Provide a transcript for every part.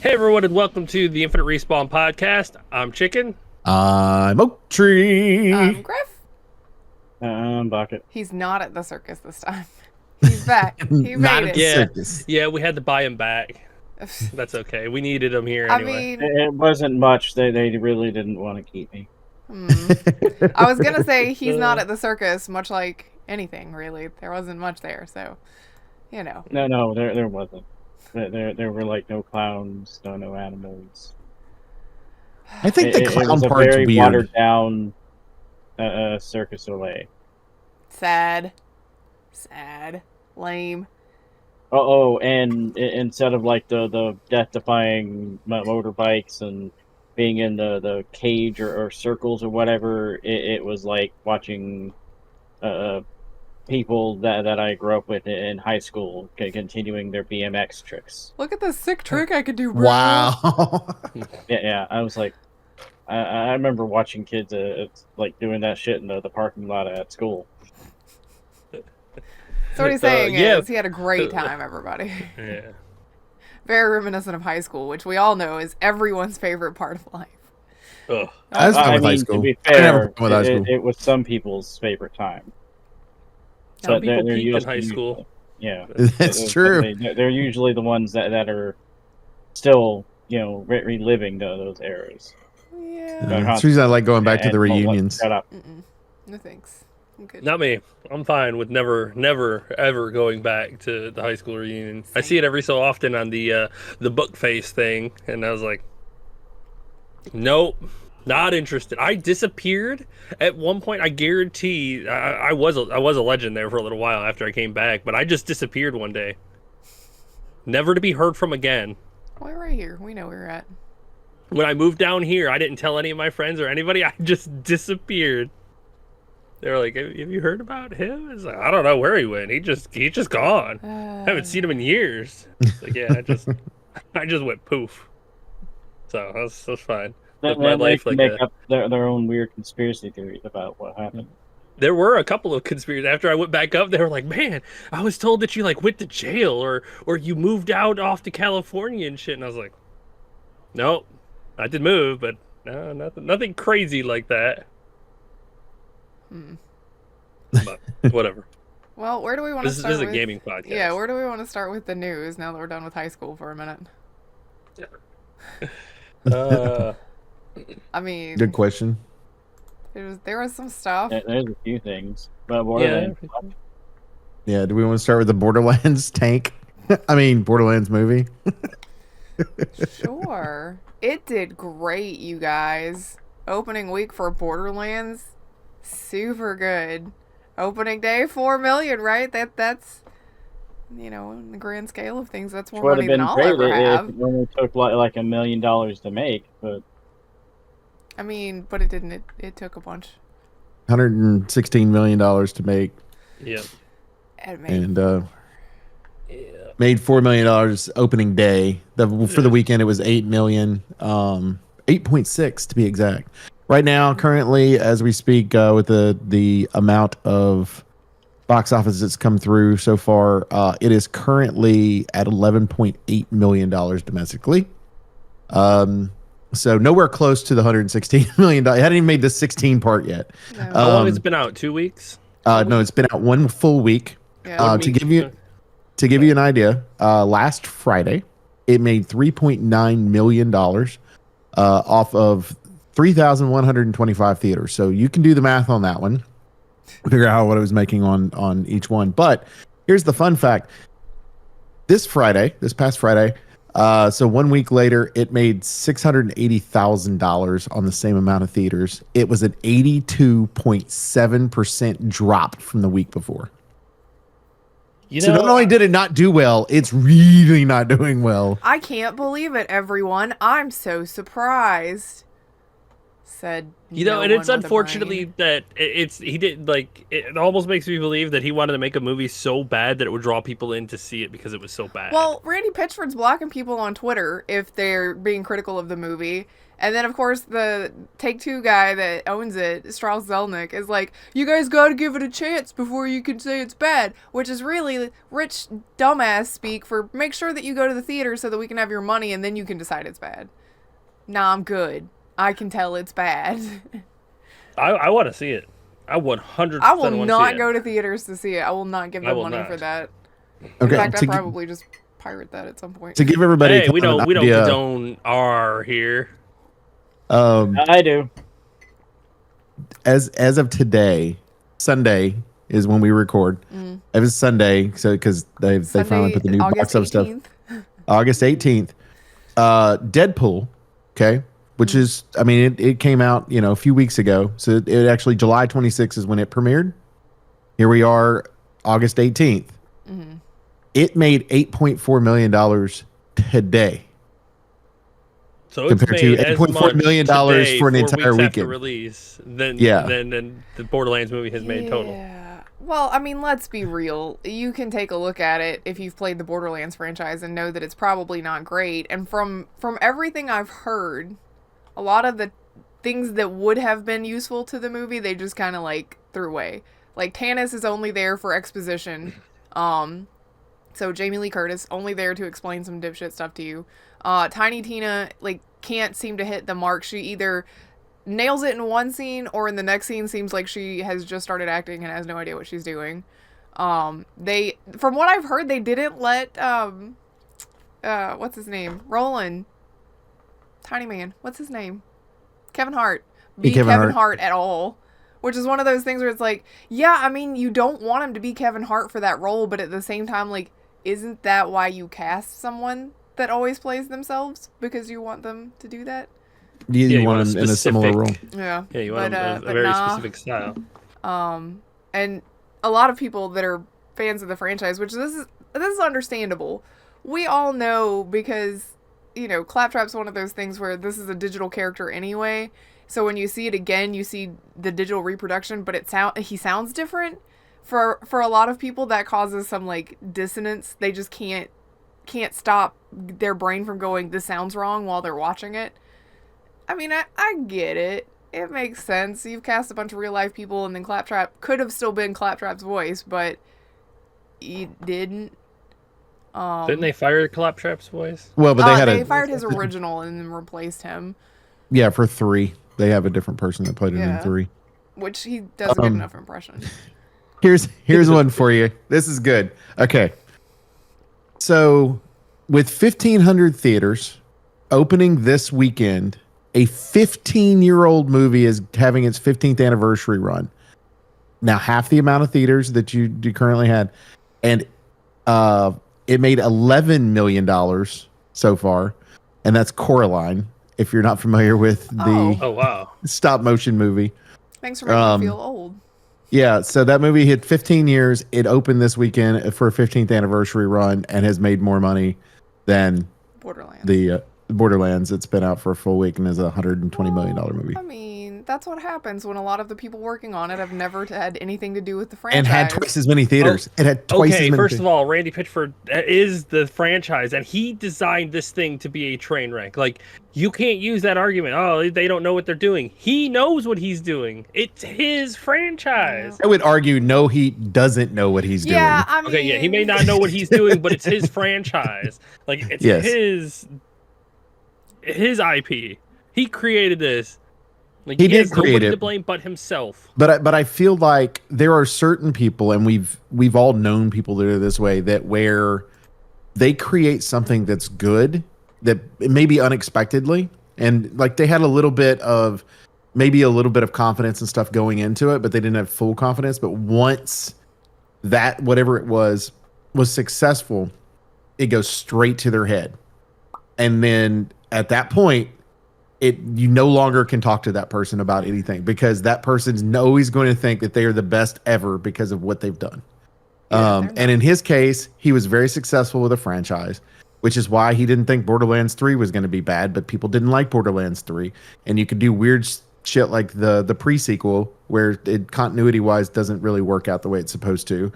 Hey everyone, and welcome to the Infinite Respawn podcast. I'm Chicken. I'm Oak Tree. I'm Grif. I'm Baka. He's not at the circus this time. He's back. He Not made at it. the circus. Yeah, we had to buy him back. That's okay. We needed him here I anyway. mean, It wasn't much. They really didn't want to keep me. I was gonna say he's not at the circus, much like anything really. There wasn't much there, so you know. No, there wasn't. There were like no clowns, no animals. I think the It clown was a part's very weird. watered down Circus Soleil. Sad, lame. And instead of like the death-defying motorbikes and being in the cage or circles or whatever, it was like watching people that I grew up with in high school continuing their BMX tricks. Look at this sick trick I could do, bro. Wow. Yeah. I was like, I remember watching kids like doing that shit in the parking lot at school. So what he's saying yeah. is he had a great time, everybody. Yeah. Very reminiscent of high school, which we all know is everyone's favorite part of life. Ugh. I was done with high mean, school. to be I never fair, done with high school. it was some people's favorite time. Some people they're peaked in usually- high school. Yeah, That's true. They're usually the ones that are still, reliving those eras. Yeah. That's the reason I like going back to the And- reunions. Shut up. No thanks. I'm good. Not me. I'm fine with never, ever going back to the high school reunion. I see it every so often on the book face thing, and I was like, nope, not interested. I disappeared at one point. I guarantee I was a legend there for a little while after I came back, but I just disappeared one day, never to be heard from again. We're right here. We know where you're at. When I moved down here, I didn't tell any of my friends or anybody. I just disappeared. They were like, "Have you heard about him?" It's like, I don't know where he went. He just gone. I haven't seen him in years. It's like, yeah, I just went poof. So that's fine. Lived my life They like make that. up their own weird conspiracy theories about what happened. There were a couple of conspiracies. After I went back up, they were like, "Man, I was told that you like went to jail or you moved out off to California and shit." And I was like, "Nope, I did move, but no, nothing crazy like that." But whatever. Well, where do we want to This start is a with? gaming podcast. Yeah, where do we want to start with the news now that we're done with high school for a minute? I mean, Good question. there was some stuff. There's a few things, but Borderlands. Yeah, do we want to start with the Borderlands tank? Borderlands movie. Sure. It did great, you guys. Opening week for Borderlands, super good. Opening day, 4 million, right? That's in the grand scale of things, that's more Would money have than been I'll great ever have. if it only took like $1 million to make, but I mean, but it didn't. It took a bunch. $116 million to make, Yeah. and made $4 million opening day. For the weekend, it was $8 million, 8.6 to be exact. Right now, currently, as we speak, with the amount of box office that's come through so far, it is currently at $11.8 million domestically. So nowhere close to the $116 million. It hadn't even made the 16 part yet. No. How long has it been out? 2 weeks? No, it's been out one full week. Yeah. To give you an idea, last Friday it made $3.9 million off of 3,125 theaters. So you can do the math on that one, figure out what it was making on each one. But here's the fun fact: this past Friday, so 1 week later, it made $680,000 on the same amount of theaters. It was an 82.7% drop from the week before. So not only did it not do well, it's really not doing well. I can't believe it, everyone. I'm so surprised. Said and no it's one with a unfortunately brain. that it almost makes me believe that he wanted to make a movie so bad that it would draw people in to see it because it was so bad. Well, Randy Pitchford's blocking people on Twitter if they're being critical of the movie, And then, of course, the Take-Two guy that owns it, Strauss Zelnick, is like, you guys gotta give it a chance before you can say it's bad. Which is really rich dumbass speak for make sure that you go to the theater so that we can have your money and then you can decide it's bad. Nah, I'm good. I can tell it's bad. I want to see it. I 100% I will want to see not it. go to theaters to see it. I will not give I them will money not. for that. In Okay, fact, to I'd gi- probably just pirate that at some point. To give everybody Hey, we kind of don't an idea, condone R here. I do. as of today, Sunday is when we record. It was Sunday, so because they finally put the new August box of stuff. 18th. August 18th. Deadpool, okay, which is, I mean, it came out, a few weeks ago. So it actually, July 26th is when it premiered. Here we are, August 18th. It made $8.4 million today. So it's Compared to made as $8.4 much million today, for an 4 entire weeks after weekend. release than Yeah. than the Borderlands movie has made total. Yeah. Well, I mean, let's be real. You can take a look at it if you've played the Borderlands franchise and know that it's probably not great. And from everything I've heard, a lot of the things that would have been useful to the movie, they just kind of like threw away. Like Tannis is only there for exposition. So Jamie Lee Curtis only there to explain some dipshit stuff to you. Tiny Tina like can't seem to hit the mark. She either nails it in one scene or in the next scene seems like she has just started acting and has no idea what she's doing. They, from what I've heard, they didn't let what's his name? Roland. Tiny Man. What's his name? Kevin Hart. Be Kevin Hart at all. Which is one of those things where it's like, yeah, I mean, you don't want him to be Kevin Hart for that role, but at the same time, like, isn't that why you cast someone that always plays themselves? Because you want them to do that? You want him in a similar role. Yeah. Yeah, you want a very specific style. And a lot of people that are fans of the franchise, which this is understandable. We all know because, Claptrap's one of those things where this is a digital character anyway. So when you see it again, you see the digital reproduction, but he sounds different. For a lot of people, that causes some like dissonance. They just can't stop their brain from going, this sounds wrong while they're watching it. I mean, I get it. It makes sense. You've cast a bunch of real life people, and then Claptrap could have still been Claptrap's voice, but he didn't. Didn't they fire Claptrap's voice? Well, but they fired his original and then replaced him. Yeah, for 3. They have a different person that played it in 3. Which he does a good enough impression. Here's one for you. This is good. Okay. So, with 1,500 theaters opening this weekend, a 15-year-old movie is having its 15th anniversary run. Now, half the amount of theaters that you currently had, and it made $11 million so far, and that's Coraline. If you're not familiar with the wow, stop motion movie. Thanks for making me feel old. Yeah, so that movie hit 15 years. It opened this weekend for a 15th anniversary run and has made more money than Borderlands. The Borderlands. It's been out for a full week and is a $120 million movie. I mean, that's what happens when a lot of the people working on it have never had anything to do with the franchise. And had twice as many theaters. It had twice as many. First of all, Randy Pitchford is the franchise, and he designed this thing to be a train wreck. Like, you can't use that argument. Oh, they don't know what they're doing. He knows what he's doing. It's his franchise. I would argue, no, he doesn't know what he's doing. I mean... Okay, yeah, he may not know what he's doing, but it's his franchise. Like, it's his IP. He created this. Like, he did create it to blame but himself. But I feel like there are certain people, and we've all known people that are this way, that where they create something that's good, that maybe unexpectedly, and like they had maybe a little bit of confidence and stuff going into it, but they didn't have full confidence. But once that whatever it was successful, it goes straight to their head, and then at that point, you no longer can talk to that person about anything, because that person's always going to think that they are the best ever because of what they've done. And in his case, he was very successful with a franchise, which is why he didn't think Borderlands 3 was going to be bad, but people didn't like Borderlands 3. And you could do weird shit like the pre-sequel, where it continuity-wise doesn't really work out the way it's supposed to.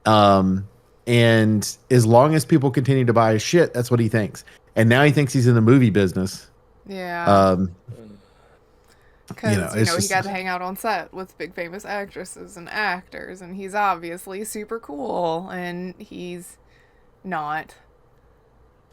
And as long as people continue to buy his shit, that's what he thinks. And now he thinks he's in the movie business. Yeah. You know, Because, it's he just got to hang out on set with big famous actresses and actors, and he's obviously super cool, and he's not.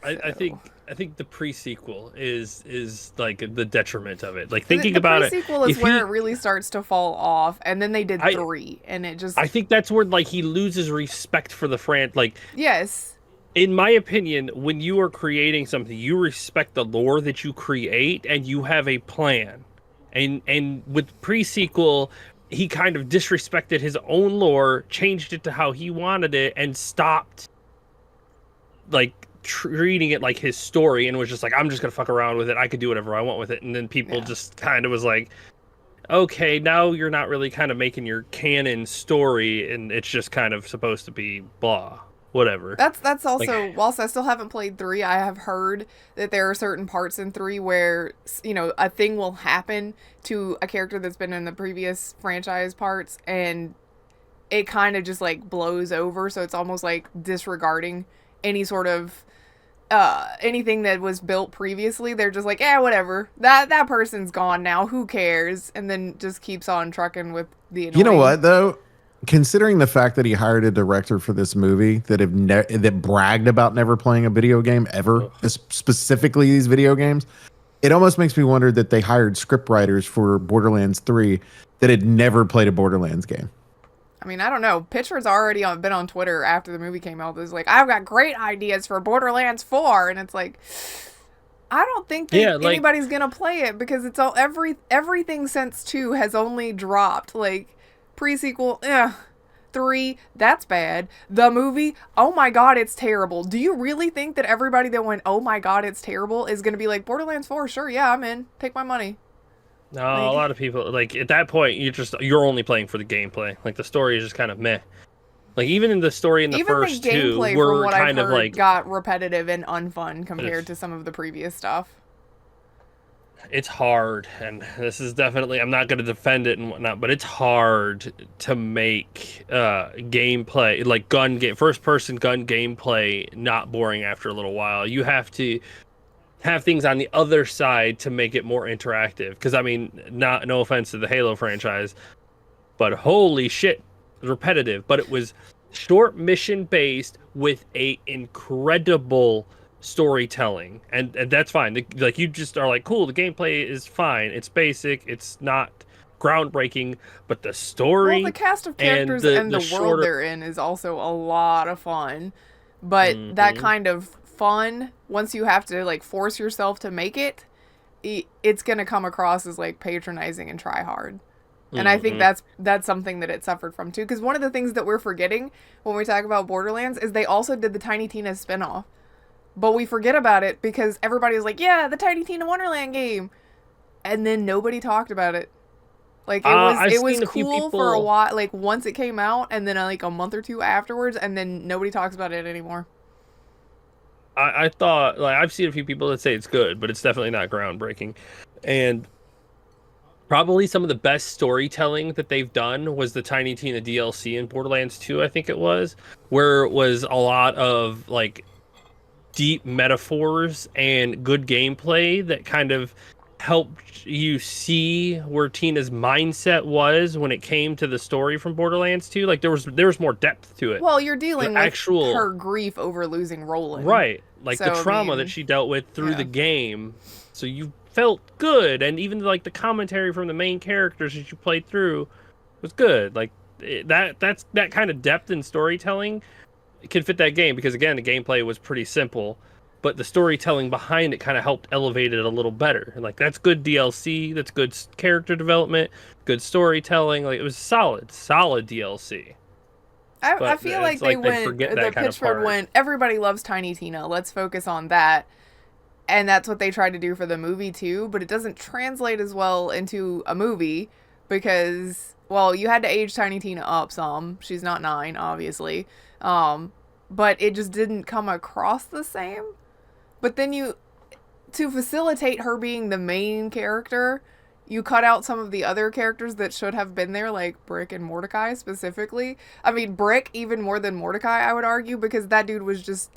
I So. think the pre-sequel is like the detriment of it. Like The thinking about it, pre-sequel is if where he, it really starts to fall off, and then they did I 3, and it just... I think that's where like he loses respect for the Like Yes. in my opinion, when you are creating something, you respect the lore that you create and you have a plan. And with pre-sequel, he kind of disrespected his own lore, changed it to how he wanted it, and stopped like treating it like his story and was just like, I'm just gonna fuck around with it. I could do whatever I want with it. And then people Yeah. just kind of was like, okay, now you're not really kind of making your canon story, and it's just kind of supposed to be blah, whatever. That's Like, also, whilst I still haven't played 3, I have heard that there are certain parts in 3 where, a thing will happen to a character that's been in the previous franchise parts, and it kind of just, like, blows over, so it's almost like disregarding any sort of, anything that was built previously. They're just like, whatever. That person's gone now, who cares? And then just keeps on trucking with the annoying... You know what though? Considering the fact that he hired a director for this movie that bragged about never playing a video game ever, specifically these video games, it almost makes me wonder that they hired script writers for Borderlands 3 that had never played a Borderlands game. I mean, I don't know. Pitchford's already been on Twitter after the movie came out. It was like, I've got great ideas for Borderlands 4, and it's like, I don't think that anybody's gonna play it because it's all everything since 2 has only dropped. Like, pre-sequel, 3, that's bad. The movie, oh my god, it's terrible. Do you really think that everybody that went, oh my god, it's terrible, is gonna be like, Borderlands 4, sure, yeah, I'm in. Take my money. no, a lot of people, like, at that point, you're only playing for the gameplay. Like, the story is just kind of meh. Like, even in the story in the first the two gameplay, were from what kind I've of heard, like, got repetitive and unfun compared to some of the previous stuff. it's hard, and this is definitely, I'm not going to defend it and whatnot, but it's hard to make gameplay, like first person gun gameplay, not boring after a little while. You have to have things on the other side to make it more interactive. Because I mean, no offense to the Halo franchise, but holy shit, repetitive. But it was short mission based with a incredible storytelling, and that's fine. Like, you just are like, cool, the gameplay is fine, it's basic, it's not groundbreaking, but the story, well, the cast of characters and the world they're in is also a lot of fun. But that kind of fun, once you have to like force yourself to make it, it's gonna come across as like patronizing and try hard. And I think that's something that it suffered from too. Because one of the things that we're forgetting when we talk about Borderlands is they also did the Tiny Tina spinoff. But we forget about it because everybody's like, yeah, the Tiny Tina Wonderland game. And then nobody talked about it. Like, it was cool for a while, like, once it came out, and then, like, a month or 2 afterwards, and then nobody talks about it anymore. I thought, like, I've seen a few people that say it's good, but it's definitely not groundbreaking. And probably some of the best storytelling that they've done was the Tiny Tina DLC in Borderlands 2, I think it was, where it was a lot of, like, deep metaphors and good gameplay that kind of helped you see where Tina's mindset was when it came to the story from Borderlands 2. Like, there was more depth to it. Well, you're dealing with her grief over losing Roland. Right. Like, the trauma that she dealt with through the game. So you felt good, and even like the commentary from the main characters that you played through was good. Like, that's that kind of depth in storytelling can fit that game, because again, the gameplay was pretty simple, but the storytelling behind it kind of helped elevate it a little better. And like, that's good DLC, that's good character development, good storytelling. Like, it was solid DLC. I feel like they went, the Pitchford went, everybody loves Tiny Tina, let's focus on that. And that's what they tried to do for the movie too, but it doesn't translate as well into a movie because, well, you had to age Tiny Tina up some. She's not 9, obviously. But it just didn't come across the same. But then to facilitate her being the main character, you cut out some of the other characters that should have been there, like Brick and Mordecai specifically. I mean, Brick even more than Mordecai, I would argue, because that dude was just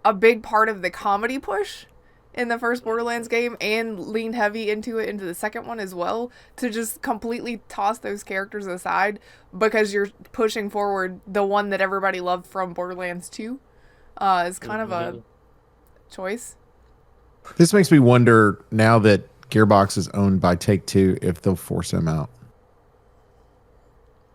a big part of the comedy push. in the first Borderlands game and leaned heavy into it into the second one as well, to just completely toss those characters aside because you're pushing forward the one that everybody loved from Borderlands 2 is kind of a choice. This makes me wonder, now that Gearbox is owned by Take-Two, if they'll force him out.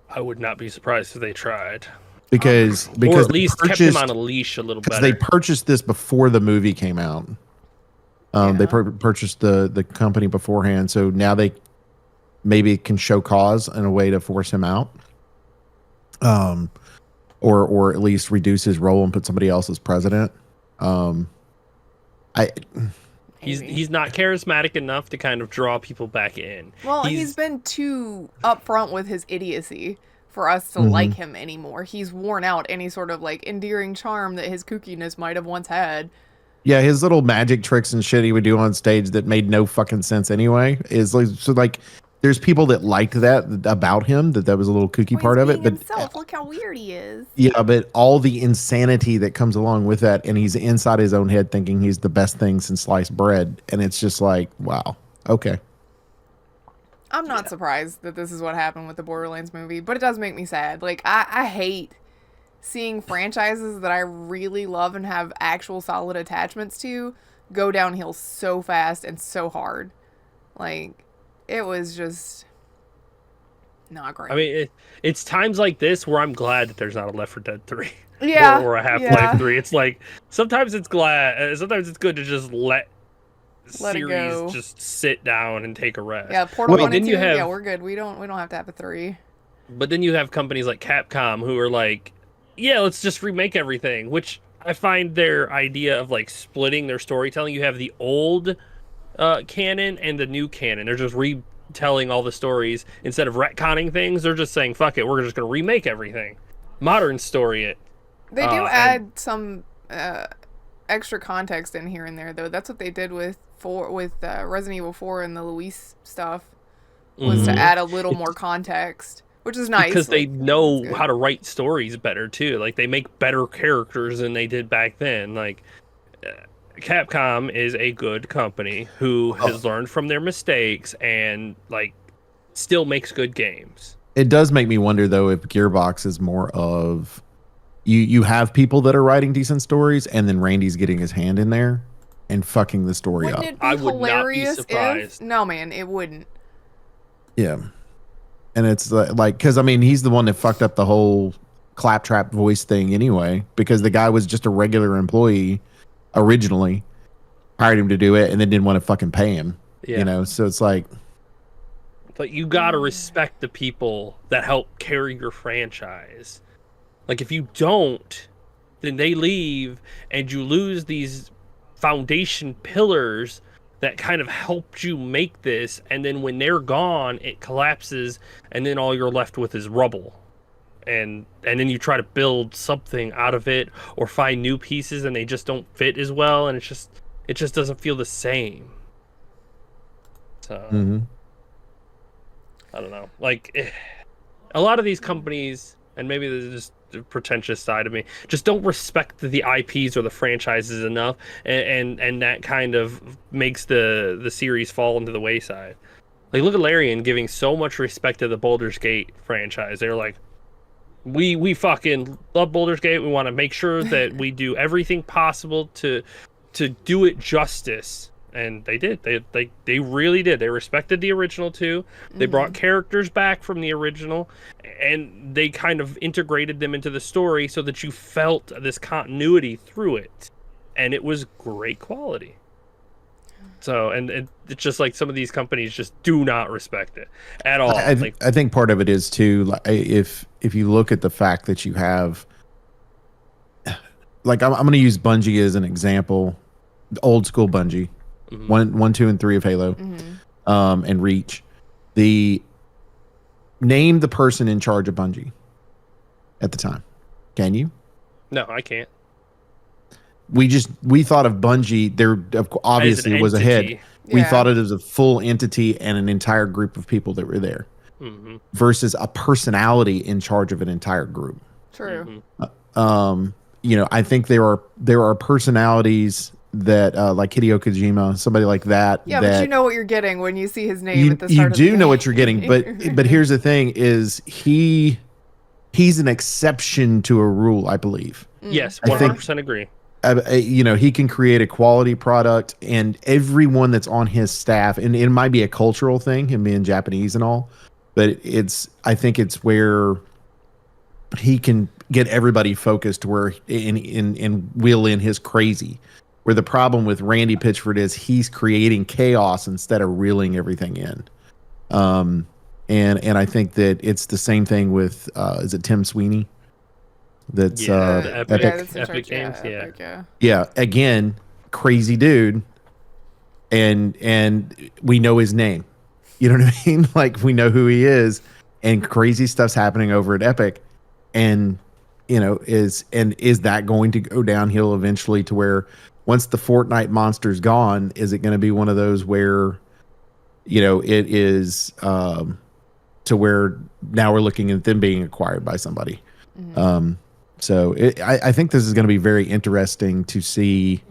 I would not be surprised if they tried. Because or at least kept him on a leash a little better. Because they purchased this before the movie came out. They purchased the company beforehand, so now they maybe can show cause in a way to force him out, or at least reduce his role and put somebody else as president. He's not charismatic enough to kind of draw people back in. Well, he's been too upfront with his idiocy for us to like him anymore. He's worn out any sort of like endearing charm that his kookiness might have once had. Yeah, his little magic tricks and shit he would do on stage that made no fucking sense anyway is like, so like there's people that liked that about him, that was a little kooky part of it, but himself, look how weird he is. Yeah, but all the insanity that comes along with that, and he's inside his own head thinking he's the best thing since sliced bread, and it's just like, wow, okay. I'm not surprised that this is what happened with the Borderlands movie, but it does make me sad. Like, I hate seeing franchises that I really love and have actual solid attachments to go downhill so fast and so hard. Like, it was just not great. I mean, it's times like this where I'm glad that there's not a Left 4 Dead 3. Yeah. Or a Half-Life 3. It's like, sometimes it's good to just let series just sit down and take a rest. Yeah, Portal 1 and 2, we're good. We don't have to have a 3. But then you have companies like Capcom who are like, yeah, let's just remake everything, which I find their idea of like splitting their storytelling. You have the old canon and the new canon. They're just retelling all the stories instead of retconning things. They're just saying, fuck it, we're just going to remake everything. Modern story it. They do add some extra context in here and there, though. That's what they did with Resident Evil 4 and the Luis stuff, was to add a little more context, which is nice. Because they know how to write stories better, too. Like, they make better characters than they did back then. Like, Capcom is a good company who has learned from their mistakes and, like, still makes good games. It does make me wonder, though, if Gearbox is more of... You have people that are writing decent stories, and then Randy's getting his hand in there and fucking the story up. Wouldn't it be I would hilarious not be surprised. No, man, it wouldn't. Yeah. And it's like, because, I mean, he's the one that fucked up the whole claptrap voice thing anyway, because the guy was just a regular employee originally, hired him to do it, and then didn't want to fucking pay him. Yeah. You know, so it's like... But you gotta respect the people that help carry your franchise. Like, if you don't, then they leave, and you lose these foundation pillars that kind of helped you make this, and then when they're gone, it collapses, and then all you're left with is rubble. And then you try to build something out of it, or find new pieces, and they just don't fit as well, and it just doesn't feel the same. So, I don't know. Like, a lot of these companies, and maybe this is just the pretentious side of me, just don't respect the IPs or the franchises enough, and that kind of makes the series fall into the wayside. Like, look at Larian giving so much respect to the Baldur's Gate franchise. They're like, we fucking love Baldur's Gate. We want to make sure that we do everything possible to do it justice. And they did. They really did. They respected the original too. They brought characters back from the original, and they kind of integrated them into the story so that you felt this continuity through it, and it was great quality. So, and it's just like some of these companies just do not respect it at all. I think part of it is too, like, if you look at the fact that you have, like, I'm going to use Bungie as an example, old school Bungie. 1, 2, and 3 of Halo, and Reach. Name the person in charge of Bungie at the time. Can you? No, I can't. We thought of Bungie. There obviously was a head. We thought it as a full entity and an entire group of people that were there, versus a personality in charge of an entire group. True. You know, I think there are personalities that like Hideo Kojima, somebody like that. Yeah, that but you know what you're getting when you see his name you, at the start of the do game. know what you're getting, but here's the thing: is he's an exception to a rule, I believe. Yes, I think- 100% agree. You know, he can create a quality product, and everyone that's on his staff, and it might be a cultural thing, him being Japanese and all, but I think it's where he can get everybody focused where in wheel in his crazy. Where the problem with Randy Pitchford is he's creating chaos instead of reeling everything in. And I think that it's the same thing with is it Tim Sweeney? That's the Epic. Yeah, that's in Epic charge, Games, yeah. Epic, yeah. yeah, again, crazy dude. And we know his name. You know what I mean? Like we know who he is, and crazy stuff's happening over at Epic. And you know, is that going to go downhill eventually to where once the Fortnite monster's gone, is it going to be one of those where, you know, it is to where now we're looking at them being acquired by somebody. So I think this is going to be very interesting to see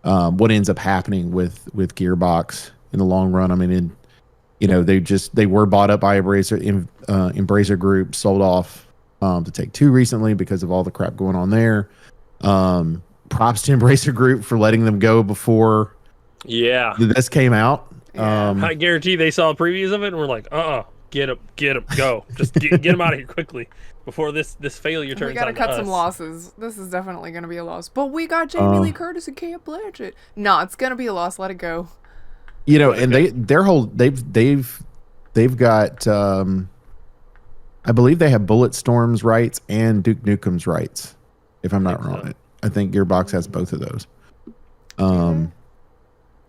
what ends up happening with Gearbox in the long run. I mean, you know, they were bought up by Embracer Group, sold off to Take-Two recently because of all the crap going on there. Props to Embracer Group for letting them go before this came out. Yeah. I guarantee they saw previews of it and were like, get him, go. Just get him out of here quickly before this failure turns out. We gotta cut some losses. This is definitely gonna be a loss. But we got Jamie Lee Curtis and Kate Blanchett. No, it's gonna be a loss. Let it go. You know, and they've got I believe they have Bulletstorm's rights and Duke Nukem's rights, if I'm not wrong. I think Gearbox has both of those.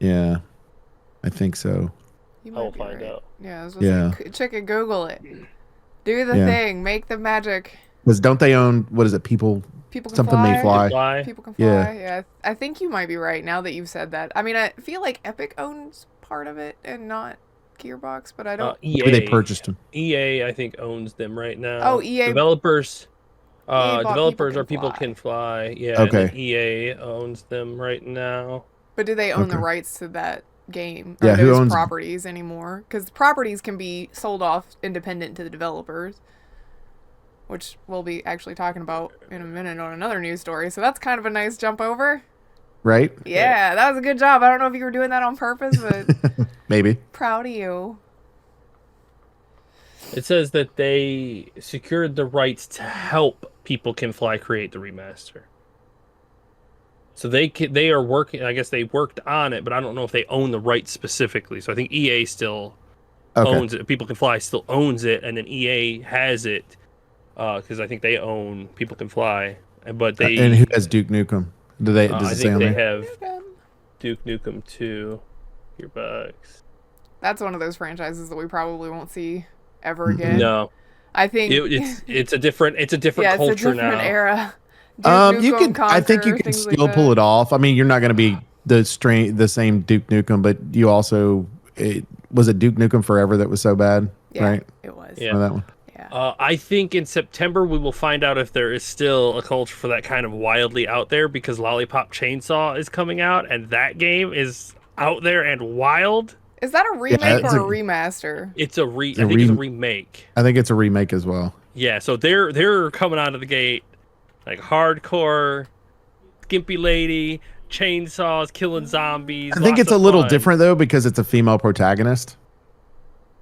Yeah, I think so. You I'll might be find right. out. Yeah, I was just like, check it, Google it. Do the thing, make the magic. Because don't they own, what is it, People People can Something fly. May Fly? Fly. People can fly. Yeah. Yeah, I think you might be right now that you've said that. I mean, I feel like Epic owns part of it and not Gearbox, but I don't. EA. Maybe they purchased them. EA, I think, owns them right now. Oh, EA. Developers. bought Developers People are Can People Fly. Can Fly. Yeah. Okay. And then EA owns them right now. But do they own the Okay. rights to that game? Yeah, Or who those owns- properties anymore? Because properties can be sold off independent to the developers, which we'll be actually talking about in a minute on another news story. So that's kind of a nice jump over. Right? Yeah, that was a good job. I don't know if you were doing that on purpose, but Maybe. proud of you. It says that they secured the rights to help People Can Fly create the remaster. So they are working. I guess they worked on it, but I don't know if they own the rights specifically. So I think EA still owns it. People Can Fly still owns it, and then EA has it because I think they own People Can Fly. But they And who has Duke Nukem? Does I it say think on they there? have Duke Nukem 2, Gearbox. That's one of those franchises that we probably won't see ever again. No, I think it's a different yeah, it's a culture different now. era. You can. I think you can still pull it off. I mean, you're not going to be the same Duke Nukem, but you also was it Duke Nukem Forever that was so bad, Yeah, right? it was. Yeah. Or that one. Yeah. I think in September we will find out if there is still a culture for that kind of wildly out there because Lollipop Chainsaw is coming out and that game is out there and wild. Is that a remake it's or a- a remaster? It's I think it's a remake. I think it's a remake as well. Yeah, so they're coming out of the gate like hardcore, skimpy lady, chainsaws, killing zombies. I think lots it's a of little fun. different though because it's a female protagonist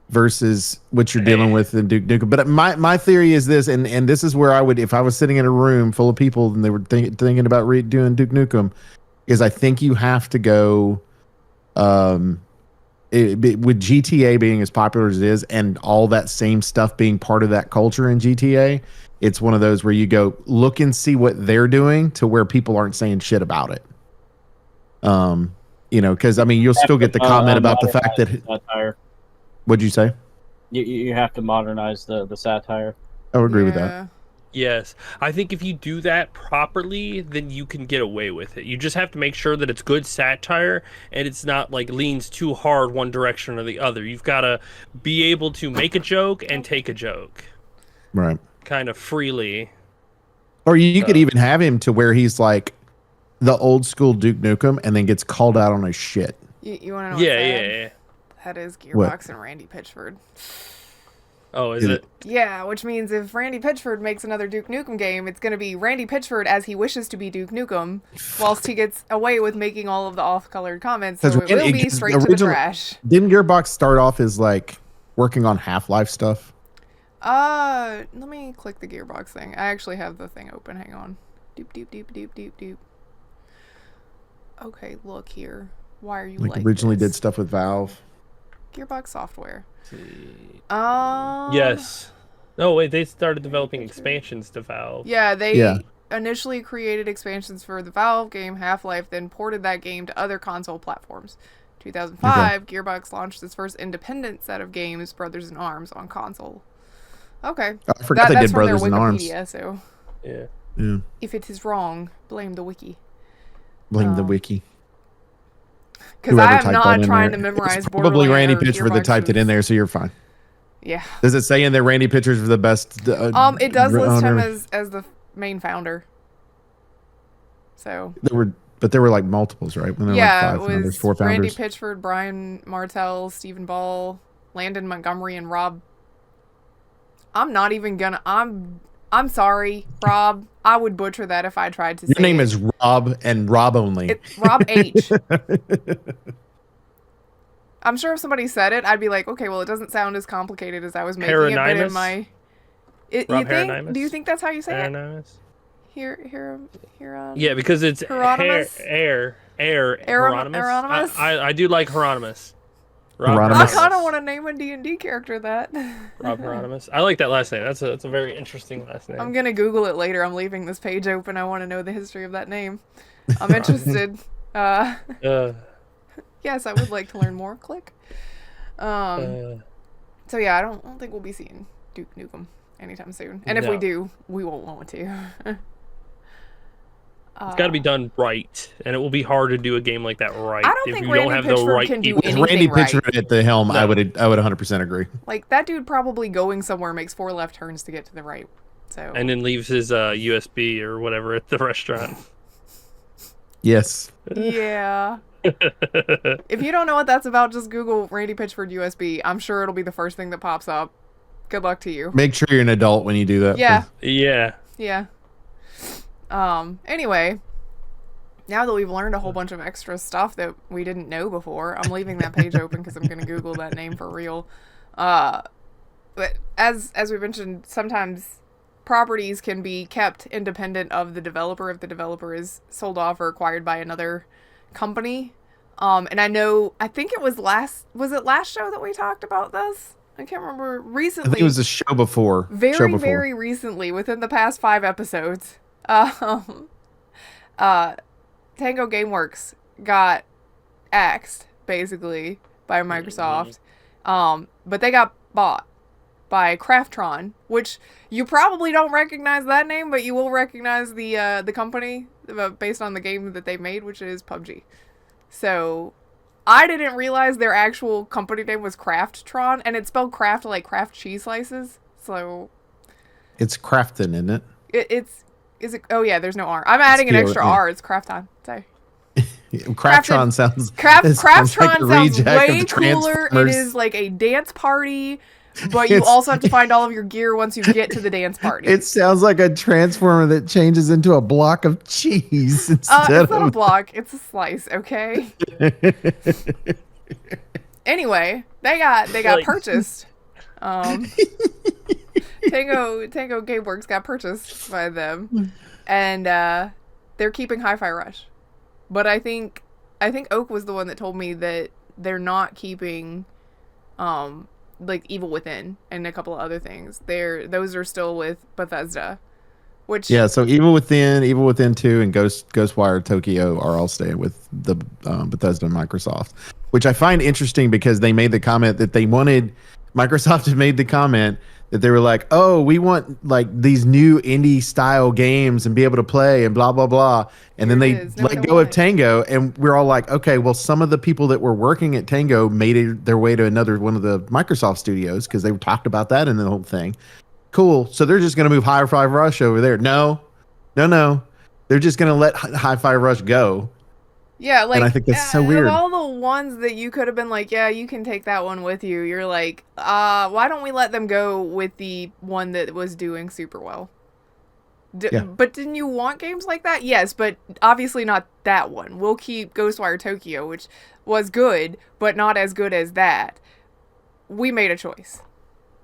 versus what you're dealing with in Duke Nukem. But my theory is this, and this is where I would, if I was sitting in a room full of people and they were thinking about doing Duke Nukem, is I think you have to go, with GTA being as popular as it is, and all that same stuff being part of that culture in GTA. It's one of those where you go look and see what they're doing to where people aren't saying shit about it. You know, because I mean, you'll still get the comment about the fact that. Satire. What'd you say? You have to modernize the satire. I would agree with that. Yes. I think if you do that properly, then you can get away with it. You just have to make sure that it's good satire and it's not like leans too hard one direction or the other. You've got to be able to make a joke and take a joke Right. kind of freely. Or you could even have him to where he's like, the old school Duke Nukem and then gets called out on his shit. You want to know? Yeah. That is Gearbox What? and Randy Pitchford. Oh, is Is it? Yeah, which means if Randy Pitchford makes another Duke Nukem game, it's going to be Randy Pitchford as he wishes to be Duke Nukem, whilst he gets away with making all of the off-colored comments, so it will be straight to the trash. Didn't Gearbox start off as like working on Half-Life stuff? Let me click the Gearbox thing. I actually have the thing open. Hang on. Doop, doop, doop, doop, doop, doop. Okay, look here. Why are you like originally this? did stuff with Valve. Gearbox Software. Yes. No, wait. They started developing expansions to Valve. Yeah, they initially created expansions for the Valve game Half-Life, then ported that game to other console platforms. 2005, Gearbox launched its first independent set of games, Brothers in Arms, on console. Okay. I forgot they that's did from Brothers their in Arms. Wikipedia, so Yeah. if it is wrong, blame the wiki. Blame the wiki. Because Whoever I am typed not that in trying there. to memorize It's probably Borderlands Randy or Pitchford that typed it in there, so you're fine. Yeah. Does it say in there Randy Pitchford for the best? It does list him owner? as the main founder. So. There were like multiples, right? When there were like Yeah, five it founders, was four Randy founders. Pitchford, Brian Martell, Stephen Ball, Landon Montgomery, and Rob. I'm not even gonna. I'm sorry, Rob. I would butcher that if I tried to say Your name it. is Rob and Rob only. It's Rob H. I'm sure if somebody said it, I'd be like, okay, well, it doesn't sound as complicated as I was making it, but in my... Do you think that's how you say it? Here, yeah, because it's Hieronymus? Hieronymus. I do like Hieronymus. Hieronymus. I kind of want to name a D&D character that. Rob Hieronymus. I like that last name. That's a very interesting last name. I'm going to Google it later. I'm leaving this page open. I want to know the history of that name. I'm interested. Yes, I would like to learn more. Click. So yeah, I don't think we'll be seeing Duke Nukem anytime soon. And if we do, we won't want to. It's got to be done right, and it will be hard to do a game like that right. I don't if think you Randy don't have Pitchford the right can do people. anything With Randy right. Pitchford at the helm, I would 100% agree. Like, that dude probably going somewhere makes 4 left turns to get to the right. So. And then leaves his USB or whatever at the restaurant. Yes. Yeah. If you don't know what that's about, just Google Randy Pitchford USB. I'm sure it'll be the first thing that pops up. Good luck to you. Make sure you're an adult when you do that. Yeah. Yeah. Yeah. Anyway, now that we've learned a whole bunch of extra stuff that we didn't know before, I'm leaving that page open because I'm going to Google that name for real. But as we mentioned, sometimes properties can be kept independent of the developer if the developer is sold off or acquired by another company. And I think it was last show that we talked about this? I can't remember. Recently. I think it was the show before. Very recently, within the past 5 episodes. Tango Gameworks got axed, basically, by Microsoft. But they got bought by Craftron, which you probably don't recognize that name, but you will recognize the company based on the game that they made, which is PUBG. So I didn't realize their actual company name was Craftron, and it's spelled craft like craft cheese slices. So it's Crafton, isn't it? Is it? Oh yeah, there's no R. I'm adding an extra R. It's Crafton. Sorry. Craftron sounds Craftron like sounds way of cooler. It is like a dance party, but you also have to find all of your gear once you get to the dance party. It sounds like a transformer that changes into a block of cheese It's not a block. It's a slice. Okay. Anyway, they got purchased. Tango Gameworks got purchased by them, and they're keeping Hi-Fi Rush. But I think Oak was the one that told me that they're not keeping like Evil Within and a couple of other things. Those are still with Bethesda. Which so Evil Within 2, and Ghostwire Tokyo are all staying with the Bethesda and Microsoft, which I find interesting because they made the comment that Microsoft had made the comment that they were like, oh, we want like these new indie style games and be able to play and blah, blah, blah. And then they let go of Tango, and we're all like, okay, well, some of the people that were working at Tango made their way to another one of the Microsoft studios because they talked about that in the whole thing. Cool. So they're just going to move Hi-Fi Rush over there. No. They're just gonna let Hi-Fi Rush go. Yeah, like, And I think that's so weird. Of all the ones that you could have been like, yeah, you can take that one with you, you're like, why don't we let them go with the one that was doing super well? Yeah. But didn't you want games like that? Yes, but obviously not that one. We'll keep Ghostwire Tokyo, which was good, but not as good as that. We made a choice.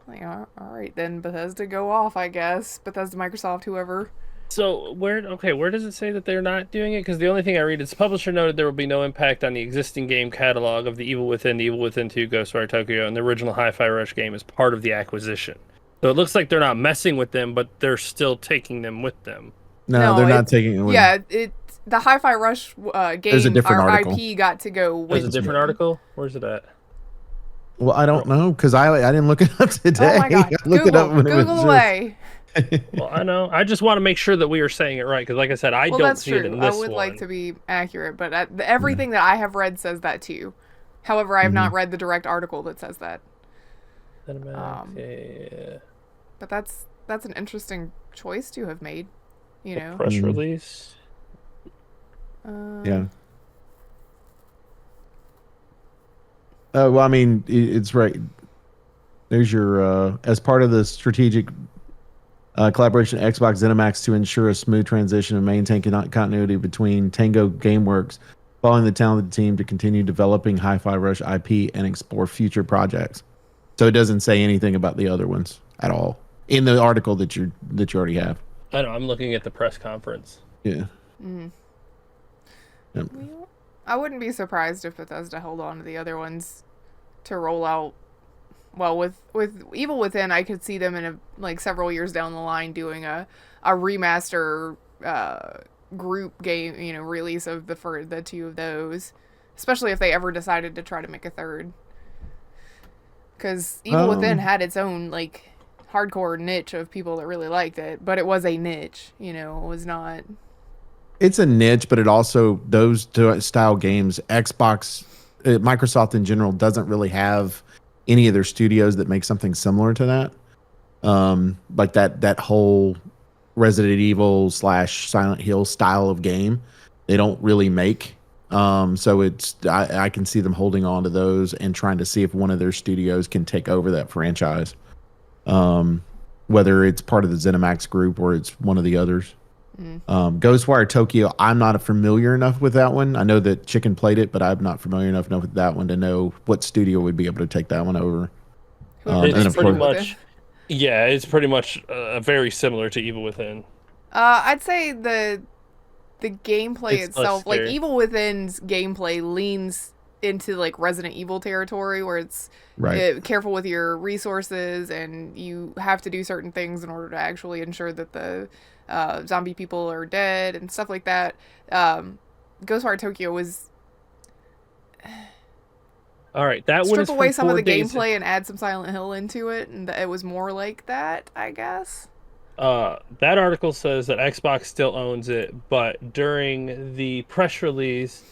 Like, all right, then Bethesda, go off, I guess. Bethesda, Microsoft, whoever. So where does it say that they're not doing it? Because the only thing I read is publisher noted there will be no impact on the existing game catalog of The Evil Within, The Evil Within 2, Ghostwire Tokyo, and the original Hi-Fi Rush game as part of the acquisition. So it looks like they're not messing with them, but they're still taking them with them. No, they're not taking it with them. Yeah, the Hi-Fi Rush game, There's a different our article. IP got to go with. There's a different article? Where's it at? Well, I don't know because I didn't look it up today. Oh my god! I looked it up when Google it was away. Well, I know. I just want to make sure that we are saying it right because, like I said, I don't see it in this I would one. like to be accurate, but everything that I have read says that too. However, I have not read the direct article that says that. Yeah. But that's an interesting choice to have made. You know, Press release. Yeah. Well, I mean, it's right. There's your as part of the strategic collaboration Xbox ZeniMax to ensure a smooth transition and maintain continuity between Tango Gameworks, following the talented team to continue developing Hi-Fi Rush IP and explore future projects. So it doesn't say anything about the other ones at all in the article that you already have. I know. I'm looking at the press conference. Yeah. Yep. I wouldn't be surprised if Bethesda held on to the other ones to roll out. Well, with Evil Within, I could see them in several years down the line doing a remaster group game, release of the two of those, especially if they ever decided to try to make a third. Because Evil Within had its own hardcore niche of people that really liked it, but it was a niche, it was not. It's a niche, but it also, those style games, Xbox, Microsoft in general doesn't really have any of their studios that make something similar to that. Like that whole Resident Evil / Silent Hill style of game, they don't really make. So I can see them holding on to those and trying to see if one of their studios can take over that franchise. Whether it's part of the ZeniMax group or it's one of the others. Ghostwire Tokyo, I'm not familiar enough with that one. I know that Chicken played it, but I'm not familiar enough with that one to know what studio would be able to take that one over. It's pretty much, it's pretty much very similar to Evil Within. I'd say the gameplay itself, Evil Within's gameplay leans into Resident Evil territory where it's careful with your resources and you have to do certain things in order to actually ensure that the zombie people are dead and stuff like that. Ghostwire Tokyo was all right. That strip away some of the gameplay and add some Silent Hill into it, and it was more like that, I guess. That article says that Xbox still owns it, but during the press release,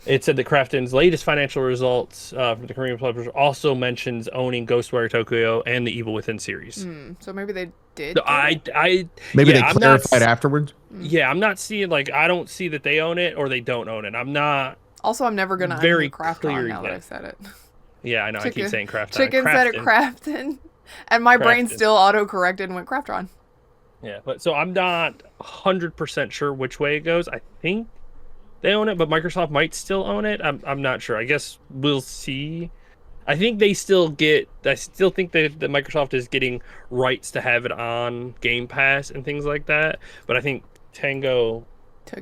it said that Krafton's latest financial results from the Korean publisher also mentions owning Ghostwire Tokyo and the Evil Within series. So maybe they did. So maybe they clarified afterwards. Yeah, I'm not seeing I don't see that they own it or they don't own it. I'm not. Also, I'm never gonna very Krafton now that I've said it. Yeah, I know. I keep saying Krafton. Chicken said it Krafton, and my brain still auto-corrected and went Kraftron. Yeah, but so I'm not 100% sure which way it goes. I think they own it, but Microsoft might still own it. I'm not sure. I guess we'll see. I think I still think that Microsoft is getting rights to have it on Game Pass and things like that. But I think Tango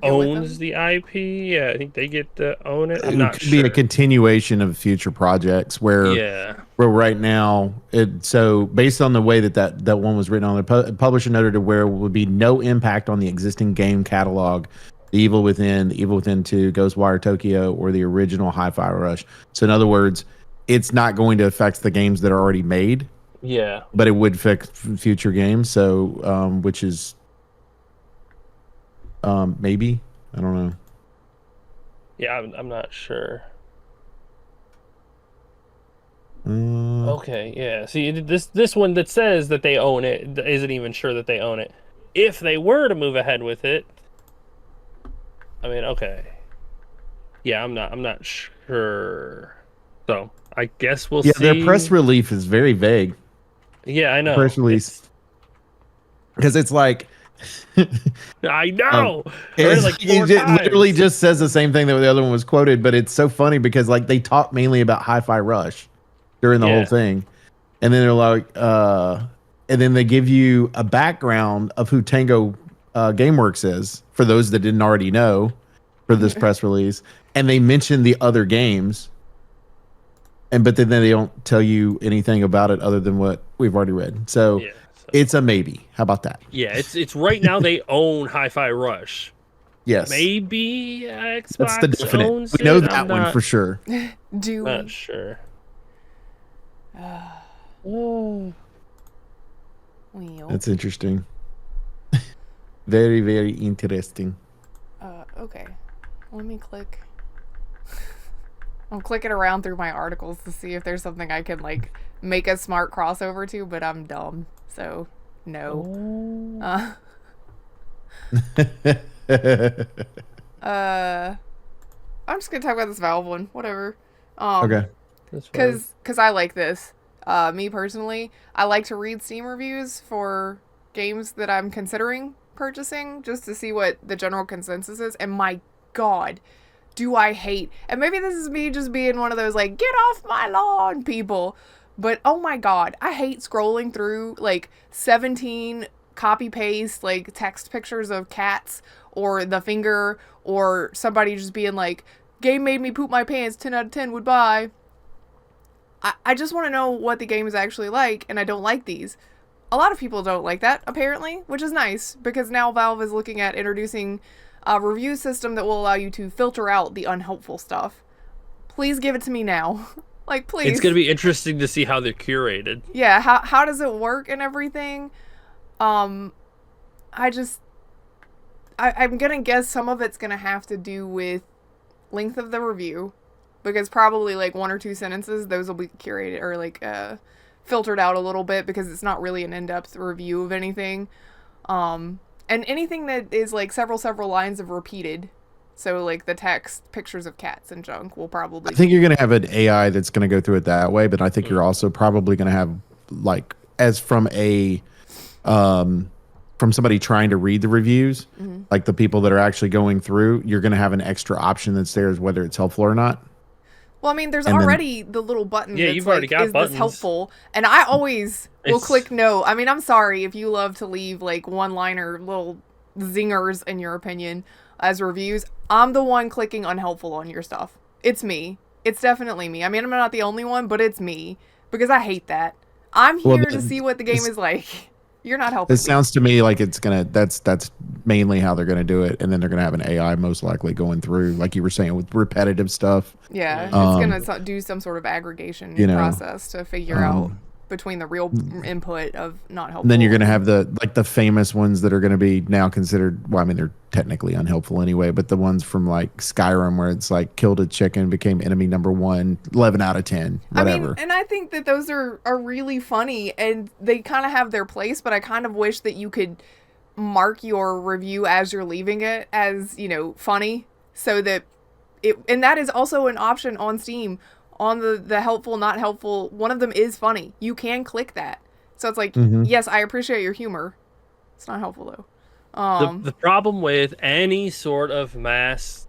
owns the IP. Yeah, I think they get to own it. I'm not sure. It could be a continuation of future projects where right now, so based on the way that one was written on the publisher noted where it would be no impact on the existing game catalog, The Evil Within, The Evil Within 2, Ghostwire Tokyo, or the original Hi-Fi Rush. So in other words, it's not going to affect the games that are already made. Yeah. But it would affect future games. So, which is maybe, I don't know. Yeah, I'm not sure. Okay, yeah. See, this one that says that they own it isn't even sure that they own it. If they were to move ahead with it, I mean, okay. Yeah, I'm not sure. So I guess we'll see. their press release is very vague. Yeah, I know. Press release. Because it's like I know. it's like 4 it literally times. just says the same thing that the other one was quoted, but it's so funny because like they talk mainly about Hi-Fi Rush during the whole thing. And then they're like and then they give you a background of who Tango Gameworks is for those that didn't already know for this press release. And they mention the other games. But then they don't tell you anything about it other than what we've already read. So it's a maybe. How about that? Yeah, it's right now they own Hi-Fi Rush. Yes. Maybe Xbox That's the definite. owns We know it. that I'm one not, for sure. Do Not we? sure. Well, That's interesting. Very, very interesting. okay. Let me click. I'm clicking around through my articles to see if there's something I can like make a smart crossover to, but I'm dumb, so no. I'm just gonna talk about this Valve one, whatever. Okay. Because I like this. Me personally, I like to read Steam reviews for games that I'm considering purchasing just to see what the general consensus is. And my God, do I hate, and maybe this is me just being one of those like, get off my lawn people. But oh my God, I hate scrolling through like 17 copy paste like text pictures of cats or the finger or somebody just being like, game made me poop my pants, 10 out of 10 would buy. I just want to know what the game is actually like, and I don't like these. A lot of people don't like that, apparently, which is nice, because now Valve is looking at introducing a review system that will allow you to filter out the unhelpful stuff. Please give it to me now. Like, please. It's going to be interesting to see how they're curated. Yeah, how does it work and everything? I'm gonna guess some of it's gonna have to do with length of the review, because probably like 1 or 2 sentences, those will be curated or like filtered out a little bit because it's not really an in-depth review of anything. And anything that is like several lines of repeated, so like the text, pictures of cats and junk will probably. I think you're going to have an AI that's going to go through it that way, but I think you're also probably going to have like as from a from somebody trying to read the reviews, like the people that are actually going through, you're going to have an extra option that's there, whether it's helpful or not. Well, I mean, there's And already the little button that's you've like, already got is buttons. this helpful? And I always will It's- click no. I mean, I'm sorry if you love to leave like one-liner little zingers in your opinion as reviews. I'm the one clicking unhelpful on your stuff. It's me. It's definitely me. I mean, I'm not the only one, but it's me because I hate that. I'm Well, here to see what the game is like. You're not helping It me. sounds to me like it's gonna. That's mainly how they're gonna do it, and then they're gonna have an AI most likely going through, like you were saying, with repetitive stuff. Yeah, it's Um, gonna do some sort of aggregation you know, process to figure out between the real input of not helpful. And then you're gonna have the famous ones that are gonna be now considered. Well, I mean, they're technically unhelpful anyway, but the ones from like Skyrim where it's like killed a chicken, became enemy number 1, 11 out of 10, whatever. I mean, and I think that those are really funny and they kind of have their place, but I kind of wish that you could mark your review as you're leaving it as, you know, funny, so that it, and that is also an option on Steam on the helpful, not helpful. One of them is funny. You can click that. So it's like, yes, I appreciate your humor. It's not helpful though. The problem with any sort of mass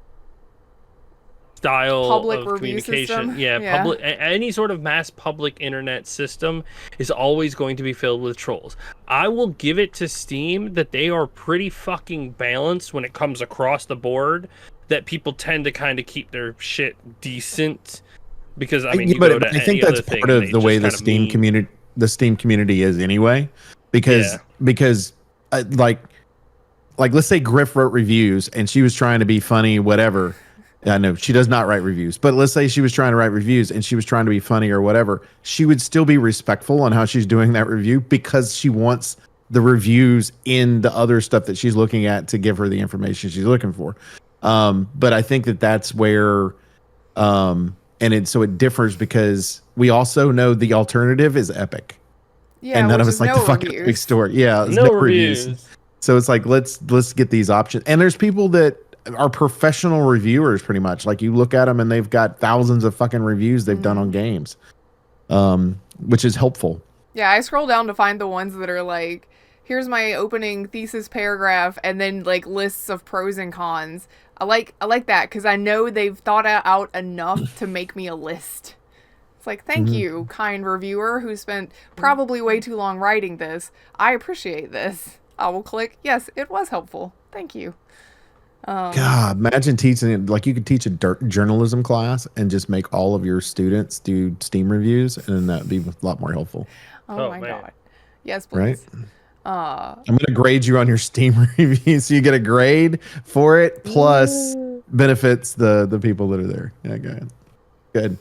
style Public of review communication, system? public any sort of mass public internet system is always going to be filled with trolls. I will give it to Steam that they are pretty fucking balanced when it comes across the board, that people tend to kind of keep their shit decent, because I mean, you go to I think any that's other thing part and of they the way just the kinda mean. Steam community is anyway, because like let's say Grif wrote reviews and she was trying to be funny, whatever. I know she does not write reviews, but let's say she was trying to write reviews and she was trying to be funny or whatever. She would still be respectful on how she's doing that review because she wants the reviews in the other stuff that she's looking at to give her the information she's looking for. But I think that that's where, so it differs because we also know the alternative is Epic. Yeah, And none of which us is like no the fucking reviews. Epic store. Yeah, there's No reviews. So it's like let's get these options. And there's people that are professional reviewers pretty much. Like you look at them and they've got thousands of fucking reviews they've done on games, which is helpful. Yeah, I scroll down to find the ones that are like, here's my opening thesis paragraph, and then like lists of pros and cons. I like that because I know they've thought out enough to make me a list. It's like, thank you, kind reviewer who spent probably way too long writing this. I appreciate this. I will click, yes, it was helpful. Thank you. God, imagine teaching it like you could teach a journalism class and just make all of your students do Steam reviews, and then that'd be a lot more helpful. Oh my man. God. Yes, please. I'm gonna grade you on your Steam review, so you get a grade for it plus benefits the people that are there. Yeah, good.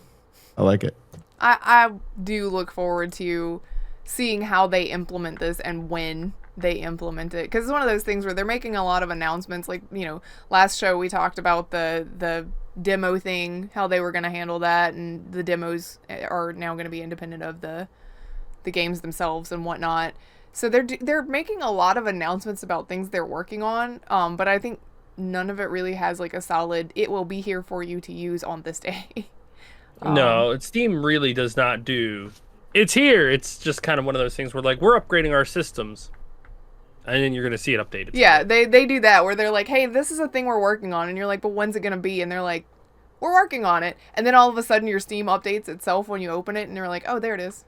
I like it. I do look forward to seeing how they implement this and when they implement it, because it's one of those things where they're making a lot of announcements. Like, you know, last show we talked about the demo thing, how they were going to handle that, and the demos are now going to be independent of the games themselves and whatnot. So they're making a lot of announcements about things they're working on, but I think none of it really has like a solid, it will be here for you to use on this day. No, Steam really does not do. It's here. It's just kind of one of those things where like we're upgrading our systems, and then you're gonna see it updated. Yeah, they do that where they're like, hey, this is a thing we're working on, and you're like, but when's it gonna be? And they're like, we're working on it, and then all of a sudden your Steam updates itself when you open it, and they're like, oh, there it is.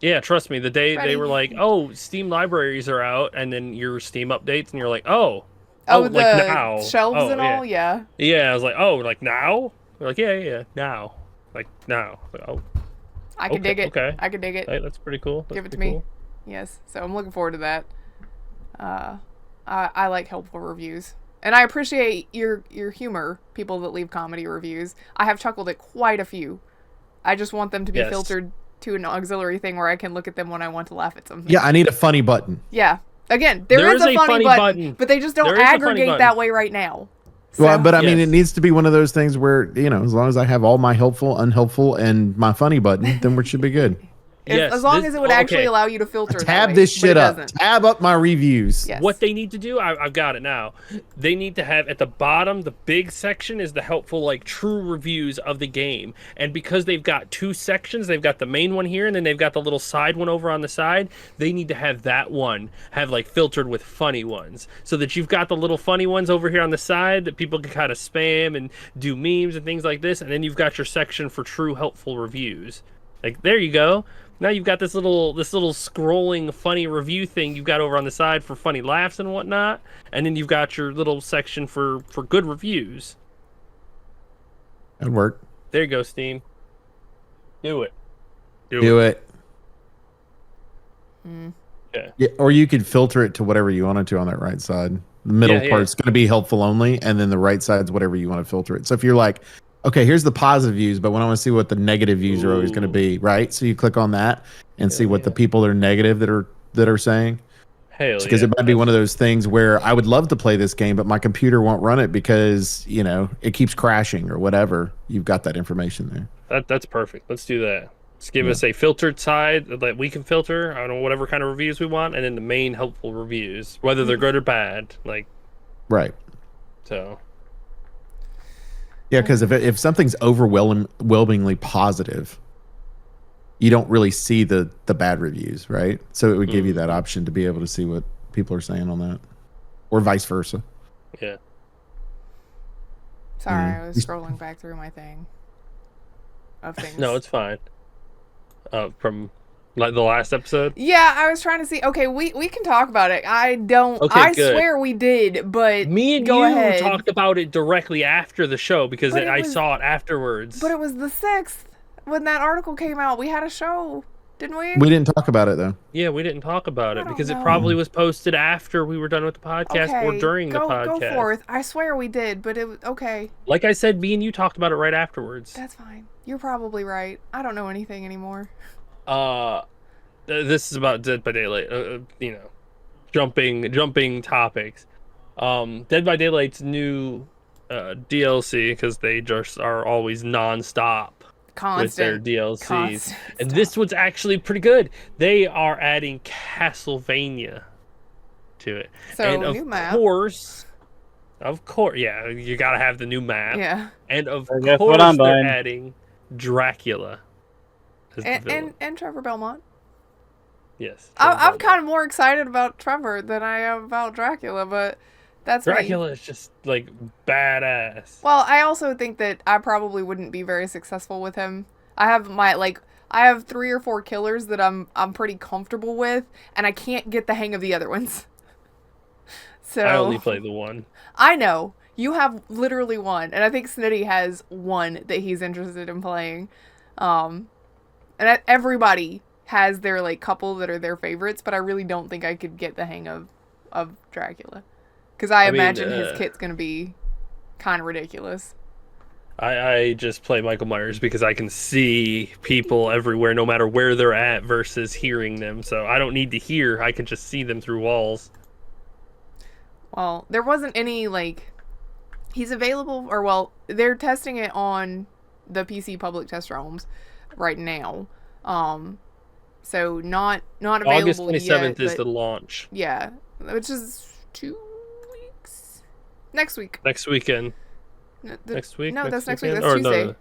Yeah, trust me. The day Ready. they were like, oh, Steam libraries are out, and then your Steam updates, and you're like, oh, the like now, shelves and all, yeah. Yeah, I was like, oh, like now? They're like, yeah, now, like now. Like, oh, I can dig it. Okay, I can dig it. hey, that's pretty cool. Give it to me. Yes, so I'm looking forward to that. I like helpful reviews, and I appreciate your humor, people that leave comedy reviews. I have chuckled at quite a few. I just want them to be filtered to an auxiliary thing where I can look at them when I want to laugh at something. Yeah, I need a funny button. Yeah. Again, there is a funny button, but they just don't aggregate that way right now. So. Well, but I mean, it needs to be one of those things where, you know, as long as I have all my helpful, unhelpful, and my funny button, then we should be good. As long as it would actually allow you to filter. Tab this shit up. Tab up my reviews. Yes. What they need to do, I've got it now. They need to have at the bottom, the big section is the helpful, like true reviews of the game. And because they've got two sections, they've got the main one here, and then they've got the little side one over on the side. They need to have that one have like filtered with funny ones, so that you've got the little funny ones over here on the side that people can kind of spam and do memes and things like this, and then you've got your section for true helpful reviews. Like there you go. Now you've got this little scrolling funny review thing you've got over on the side for funny laughs and whatnot, and then you've got your little section for good reviews. That'd work. There you go, Steam. Do it. Do it. Yeah. Yeah. Or you could filter it to whatever you wanted to on that right side. The middle part's going to be helpful only, and then the right side's whatever you want to filter it. So if you're like, okay, here's the positive views, but when I want to see what the negative views are always going to be, right? So you click on that and see what the people that are negative that are saying. Because it might be one of those things where I would love to play this game, but my computer won't run it because, you know, it keeps crashing or whatever. You've got that information there. That's perfect. Let's do that. Just give us a filtered side that we can filter, I don't know, whatever kind of reviews we want, and then the main helpful reviews, whether they're good or bad. Like, right. So. Yeah, because if something's overwhelmingly positive, you don't really see the bad reviews, right? So it would give you that option to be able to see what people are saying on that, or vice versa. Yeah. Sorry, I was scrolling back through my thing of things. No, it's fine. From like the last episode. Yeah, I was trying to see. Okay, we can talk about it. I don't. Okay, I good. swear we did, but me and go you ahead. talked about it directly after the show because But I saw it afterwards. But it was the 6th when that article came out. We had a show, didn't we? We didn't talk about it though. Yeah, we didn't talk about it because know. it probably was posted after we were done with the podcast or during the podcast. Go forth. I swear we did, but it was okay. Like I said, me and you talked about it right afterwards. That's fine. You're probably right. I don't know anything anymore. This is about Dead by Daylight. You know, jumping topics. Dead by Daylight's new DLC, because they just are always nonstop with their DLCs, and this one's actually pretty good. They are adding Castlevania to it, So and new map. course, Of course, yeah, you gotta have the new map. Yeah. And of Guess course what I'm they're buying. adding Dracula as the villain. And Trevor Belmont. Yes. I'm kind of more excited about Trevor than I am about Dracula, but that's me. Dracula is just like badass. Well, I also think that I probably wouldn't be very successful with him. I have 3 or 4 killers that I'm pretty comfortable with, and I can't get the hang of the other ones. So I only play the one. I know. You have literally one, and I think Snitty has one that he's interested in playing. Everybody has their like couple that are their favorites, but I really don't think I could get the hang of Dracula. Because I imagine his kit's going to be kind of ridiculous. I just play Michael Myers because I can see people everywhere no matter where they're at versus hearing them. So I don't need to hear. I can just see them through walls. Well, there wasn't any, like... He's available, or well, they're testing it on the PC public test realms right now. So not available August 27th yet, is the launch. Yeah, which is 2 weeks? Next week. Next weekend. Next week? No, that's next week. weekend? That's Or Tuesday. no.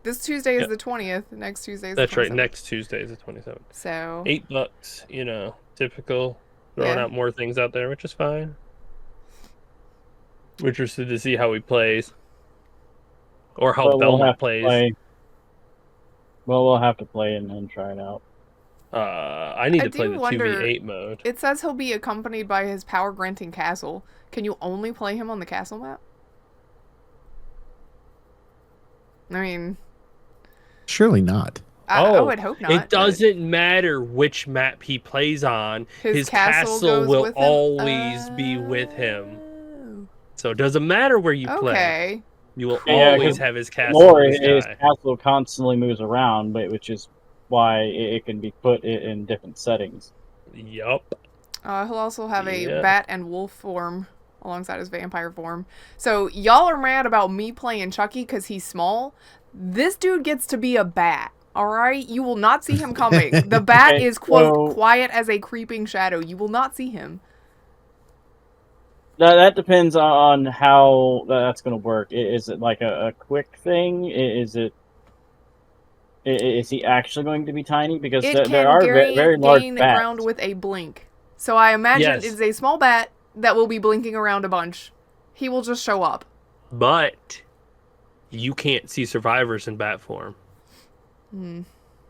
This Tuesday is Yeah. the 20th. Next Tuesday is That's the 27th. right. Next Tuesday is the 27th. So... $8, you know, typical. Throwing Yeah. out more things out there, which is fine. We're interested to see how he plays. Or how But Belmont plays. Well, we'll have to play and then try it out. I need I to play do the wonder- 2v8 mode. It says he'll be accompanied by his power-granting castle. Can you only play him on the castle map? I mean... Surely not. I would hope not. It but doesn't matter which map he plays on. His castle castle goes will with him? always be with him. So it doesn't matter where you play. Okay. You will Yeah, always 'cause have his castle Lore, in the his sky. castle constantly moves around, but which is why it can be put in different settings. Yup. He'll also have a Yeah. bat and wolf form alongside his vampire form. So y'all are mad about me playing Chucky because he's small. This dude gets to be a bat. All right, you will not see him coming. The bat Okay, is quote so- quiet as a creeping shadow. You will not see him. That depends on how that's going to work. Is it like a quick thing? Is he actually going to be tiny? Because It there can are very large gain bats. ground with a blink. So I imagine Yes. it is a small bat that will be blinking around a bunch. He will just show up. But you can't see survivors in bat form.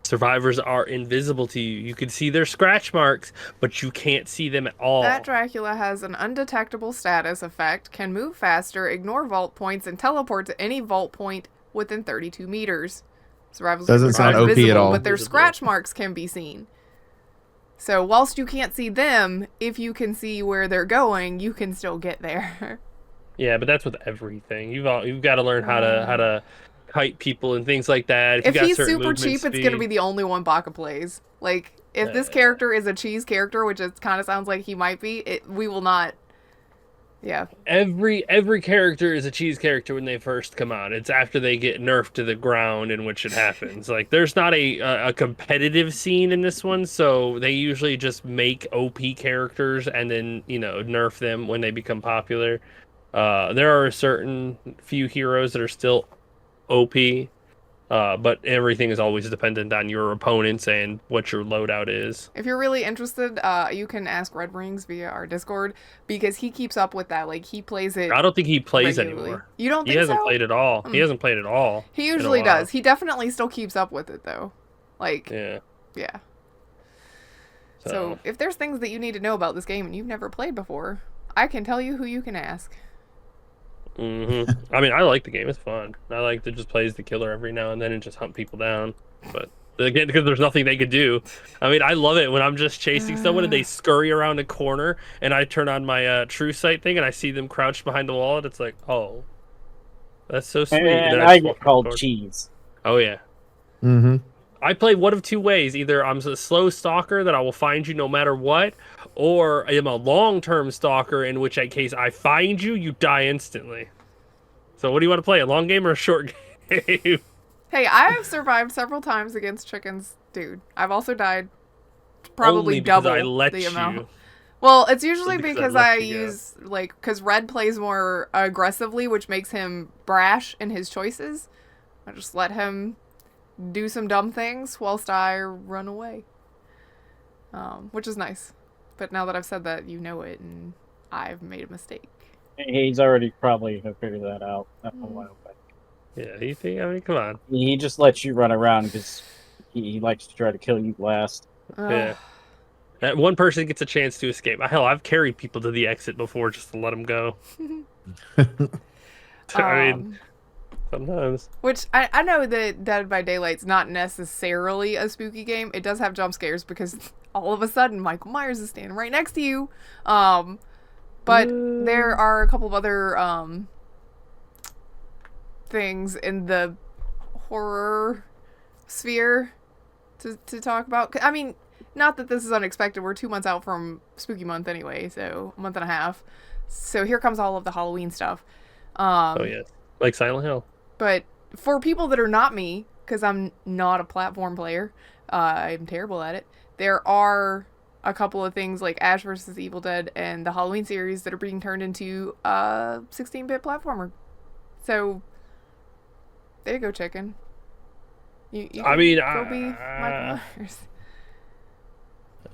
Survivors are invisible to you. You can see their scratch marks, but you can't see them at all. That Dracula has an undetectable status effect, can move faster, ignore vault points, and teleport to any vault point within 32 meters. Survivors Doesn't are sound OP at invisible, all. but their Invisible. scratch marks can be seen. So whilst you can't see them, if you can see where they're going, you can still get there. Yeah, but that's with everything. You've got to learn how to kite people and things like that. If you got he's certain super movement cheap, it's going to be speed. the only one Baka plays. Like, if this character is a cheese character, which it kind of sounds like he might be, we will not... Yeah. Every character is a cheese character when they first come out. It's after they get nerfed to the ground in which it happens. Like, there's not a competitive scene in this one, so they usually just make OP characters and then, nerf them when they become popular. There are a certain few heroes that are still OP, but everything is always dependent on your opponents and what your loadout is. If you're really interested, you can ask Red Rings via our Discord, because he keeps up with that. Like, he plays it I don't think he plays regularly. anymore. You don't He think hasn't so? played at all. He hasn't played at all. He in a usually while. does. He definitely still keeps up with it, though. Like, Yeah. yeah. So, if there's things that you need to know about this game and you've never played before, I can tell you who you can ask. I mean, I like the game. It's fun. I like to just play as the killer every now and then and just hunt people down. But again, because there's nothing they could do. I mean, I love it when I'm just chasing someone and they scurry around a corner and I turn on my true sight thing and I see them crouched behind the wall and it's like, oh, that's so sweet. And then I just walk get called forward. cheese. Oh yeah. Mm-hmm. I play one of two ways. Either I'm a slow stalker that I will find you no matter what, or I am a long-term stalker in which case I find you, you die instantly. So what do you want to play, a long game or a short game? Hey, I have survived several times against chickens, dude. I've also died probably Only because double I let the you. amount. Well, it's usually Because because let I you go. use, like, because Red plays more aggressively, which makes him brash in his choices. I just let him do some dumb things whilst I run away. Which is nice. But now that I've said that, you know it, and I've made a mistake. He's already probably figured that out a while back. Yeah, you think? I mean, come on. He just lets you run around because he likes to try to kill you last. Yeah. That one person gets a chance to escape. Hell, I've carried people to the exit before just to let them go. I mean, sometimes. Which I know that Dead by Daylight's not necessarily a spooky game. It does have jump scares because all of a sudden Michael Myers is standing right next to you. But there are a couple of other things in the horror sphere to talk about. I mean, not that this is unexpected. We're 2 months out from Spooky Month anyway, so a month and a half. So here comes all of the Halloween stuff. Oh, yes. Like Silent Hill. But for people that are not me, because I'm not a platform player, I'm terrible at it, there are a couple of things like Ash vs. Evil Dead and the Halloween series that are being turned into a 16-bit platformer. So, there you go, chicken. You I mean, go be Michael Myers.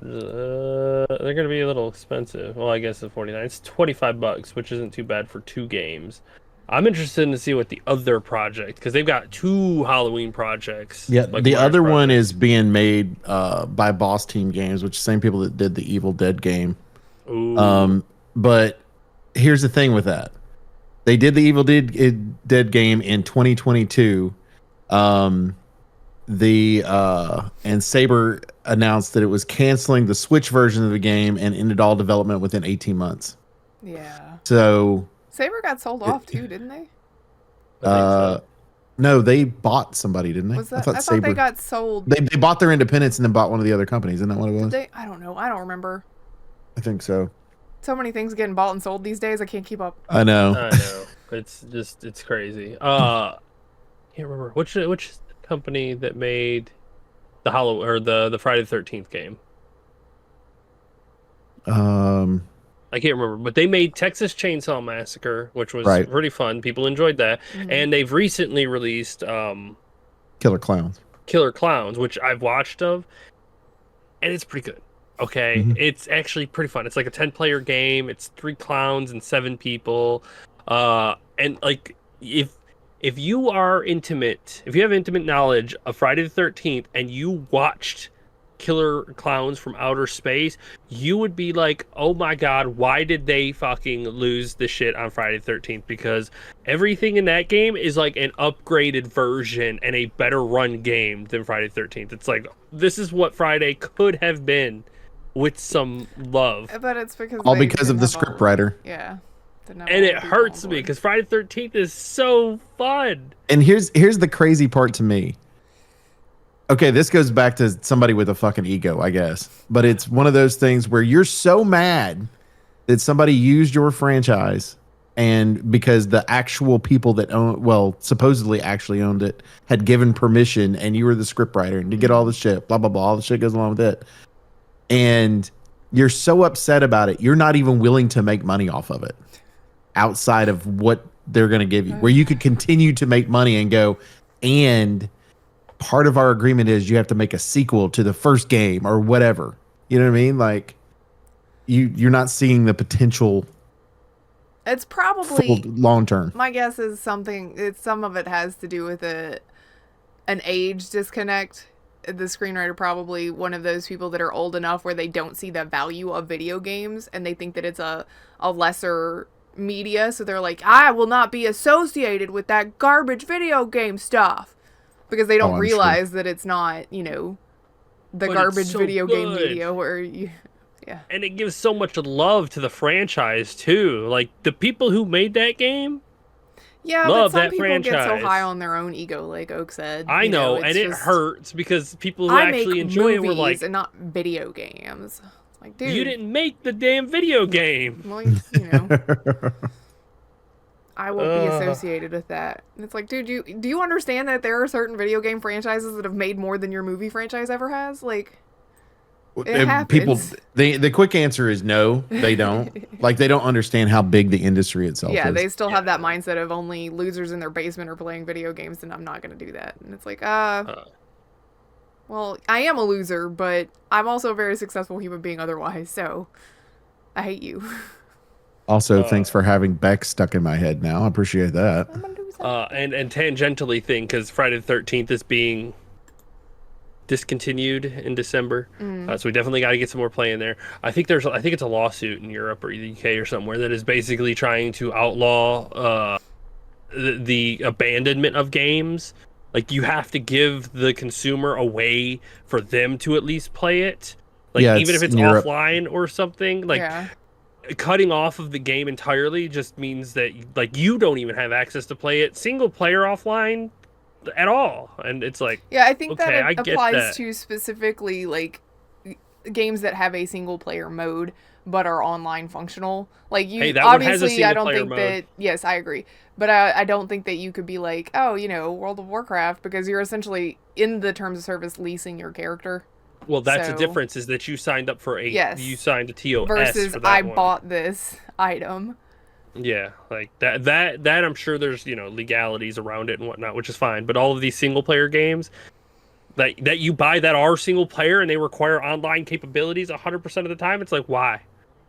They're gonna be a little expensive. Well, I guess the 49. It's $25, which isn't too bad for 2 games. I'm interested to see what the other project, because they've got 2 Halloween projects. Yeah, like the Myers other one projects. is being made by Boss Team Games, which is the same people that did the Evil Dead game. Ooh. But here's the thing with that. They did the Evil Dead game in 2022. And Saber announced that it was canceling the Switch version of the game and ended all development within 18 months. Yeah. So Saber got sold off too, didn't they? I think so. no, they bought somebody, didn't they? Was that? I thought they got sold. They bought their independence and then bought one of the other companies. Isn't that what it was? Did they? I don't know. I don't remember. I think so. So many things getting bought and sold these days. I can't keep up. I know. I know. It's crazy. Can't remember which company that made the the Friday the 13th game. I can't remember, but they made Texas Chainsaw Massacre, which was Right. pretty fun. People enjoyed that, and they've recently released Killer Clowns. Killer Clowns, which I've watched of, and it's pretty good. Okay, it's actually pretty fun. It's like a 10-player game. It's 3 clowns and 7 people, and like if you are intimate, if you have intimate knowledge of Friday the 13th, and you watched Killer Clowns from Outer Space, you would be like, oh my god, why did they fucking lose the shit on Friday the 13th? Because everything in that game is like an upgraded version and a better run game than Friday the 13th. It's like, this is what Friday could have been with some love. But it's because All they because of didn't the have all- script writer. Yeah. Didn't have And all it the people hurts on me board. because Friday the 13th is so fun. And here's the crazy part to me. Okay, this goes back to somebody with a fucking ego, I guess. But it's one of those things where you're so mad that somebody used your franchise, and because the actual people that supposedly actually owned it had given permission, and you were the scriptwriter, and to get all the shit, blah blah blah, all the shit goes along with it. And you're so upset about it, you're not even willing to make money off of it outside of what they're going to give you, where you could continue to make money and go, and part of our agreement is you have to make a sequel to the first game or whatever. You know what I mean? Like you're not seeing the potential It's probably long term. my guess is some of it has to do with an age disconnect. The screenwriter probably one of those people that are old enough where they don't see the value of video games and they think that it's a lesser media, so they're like, I will not be associated with that garbage video game stuff, because they don't I'm realize that it's not, the But it's garbage so video game good. media where you And it gives so much love to the franchise too. Like the people who made that game, yeah, love but some that people get so franchise. high on their own ego, like Oak said. I know, it's and it just, hurts because people who I actually make enjoy it were movies like, and not video games. Like, dude, you didn't make the damn video game. Well, I won't be associated with that. And it's like, dude, do you understand that there are certain video game franchises that have made more than your movie franchise ever has? Like, People, happens. the quick answer is no, they don't. Like, they don't understand how big the industry itself Yeah, is. they still have that mindset of only losers in their basement are playing video games, and I'm not going to do that. And it's like, well, I am a loser, but I'm also a very successful human being otherwise, so I hate you. Also, thanks for having Beck stuck in my head now. I appreciate that. And tangentially thing, because Friday the 13th is being discontinued in December, so we definitely got to get some more play in there. I think it's a lawsuit in Europe or the UK or somewhere that is basically trying to outlaw the abandonment of games. Like, you have to give the consumer a way for them to at least play it. Like, Yeah, even if it's Europe. offline or something. Like, cutting off of the game entirely just means that, like, you don't even have access to play it single player offline at all. And it's like, Yeah, I think okay, that I it get applies that. to specifically, like, games that have a single player mode but are online functional. Like, you Hey, that one has a obviously, I don't single-player think mode. that. Yes, I agree, but I don't think that you could be like, oh, World of Warcraft, because you're essentially in the terms of service leasing your character. Well, that's the So- difference, is that you signed up for you signed a TOS Versus for that I one. bought this item. Yeah, like that I'm sure there's, legalities around it and whatnot, which is fine. But all of these single player games that you buy that are single player and they require online capabilities 100% of the time, it's like, why?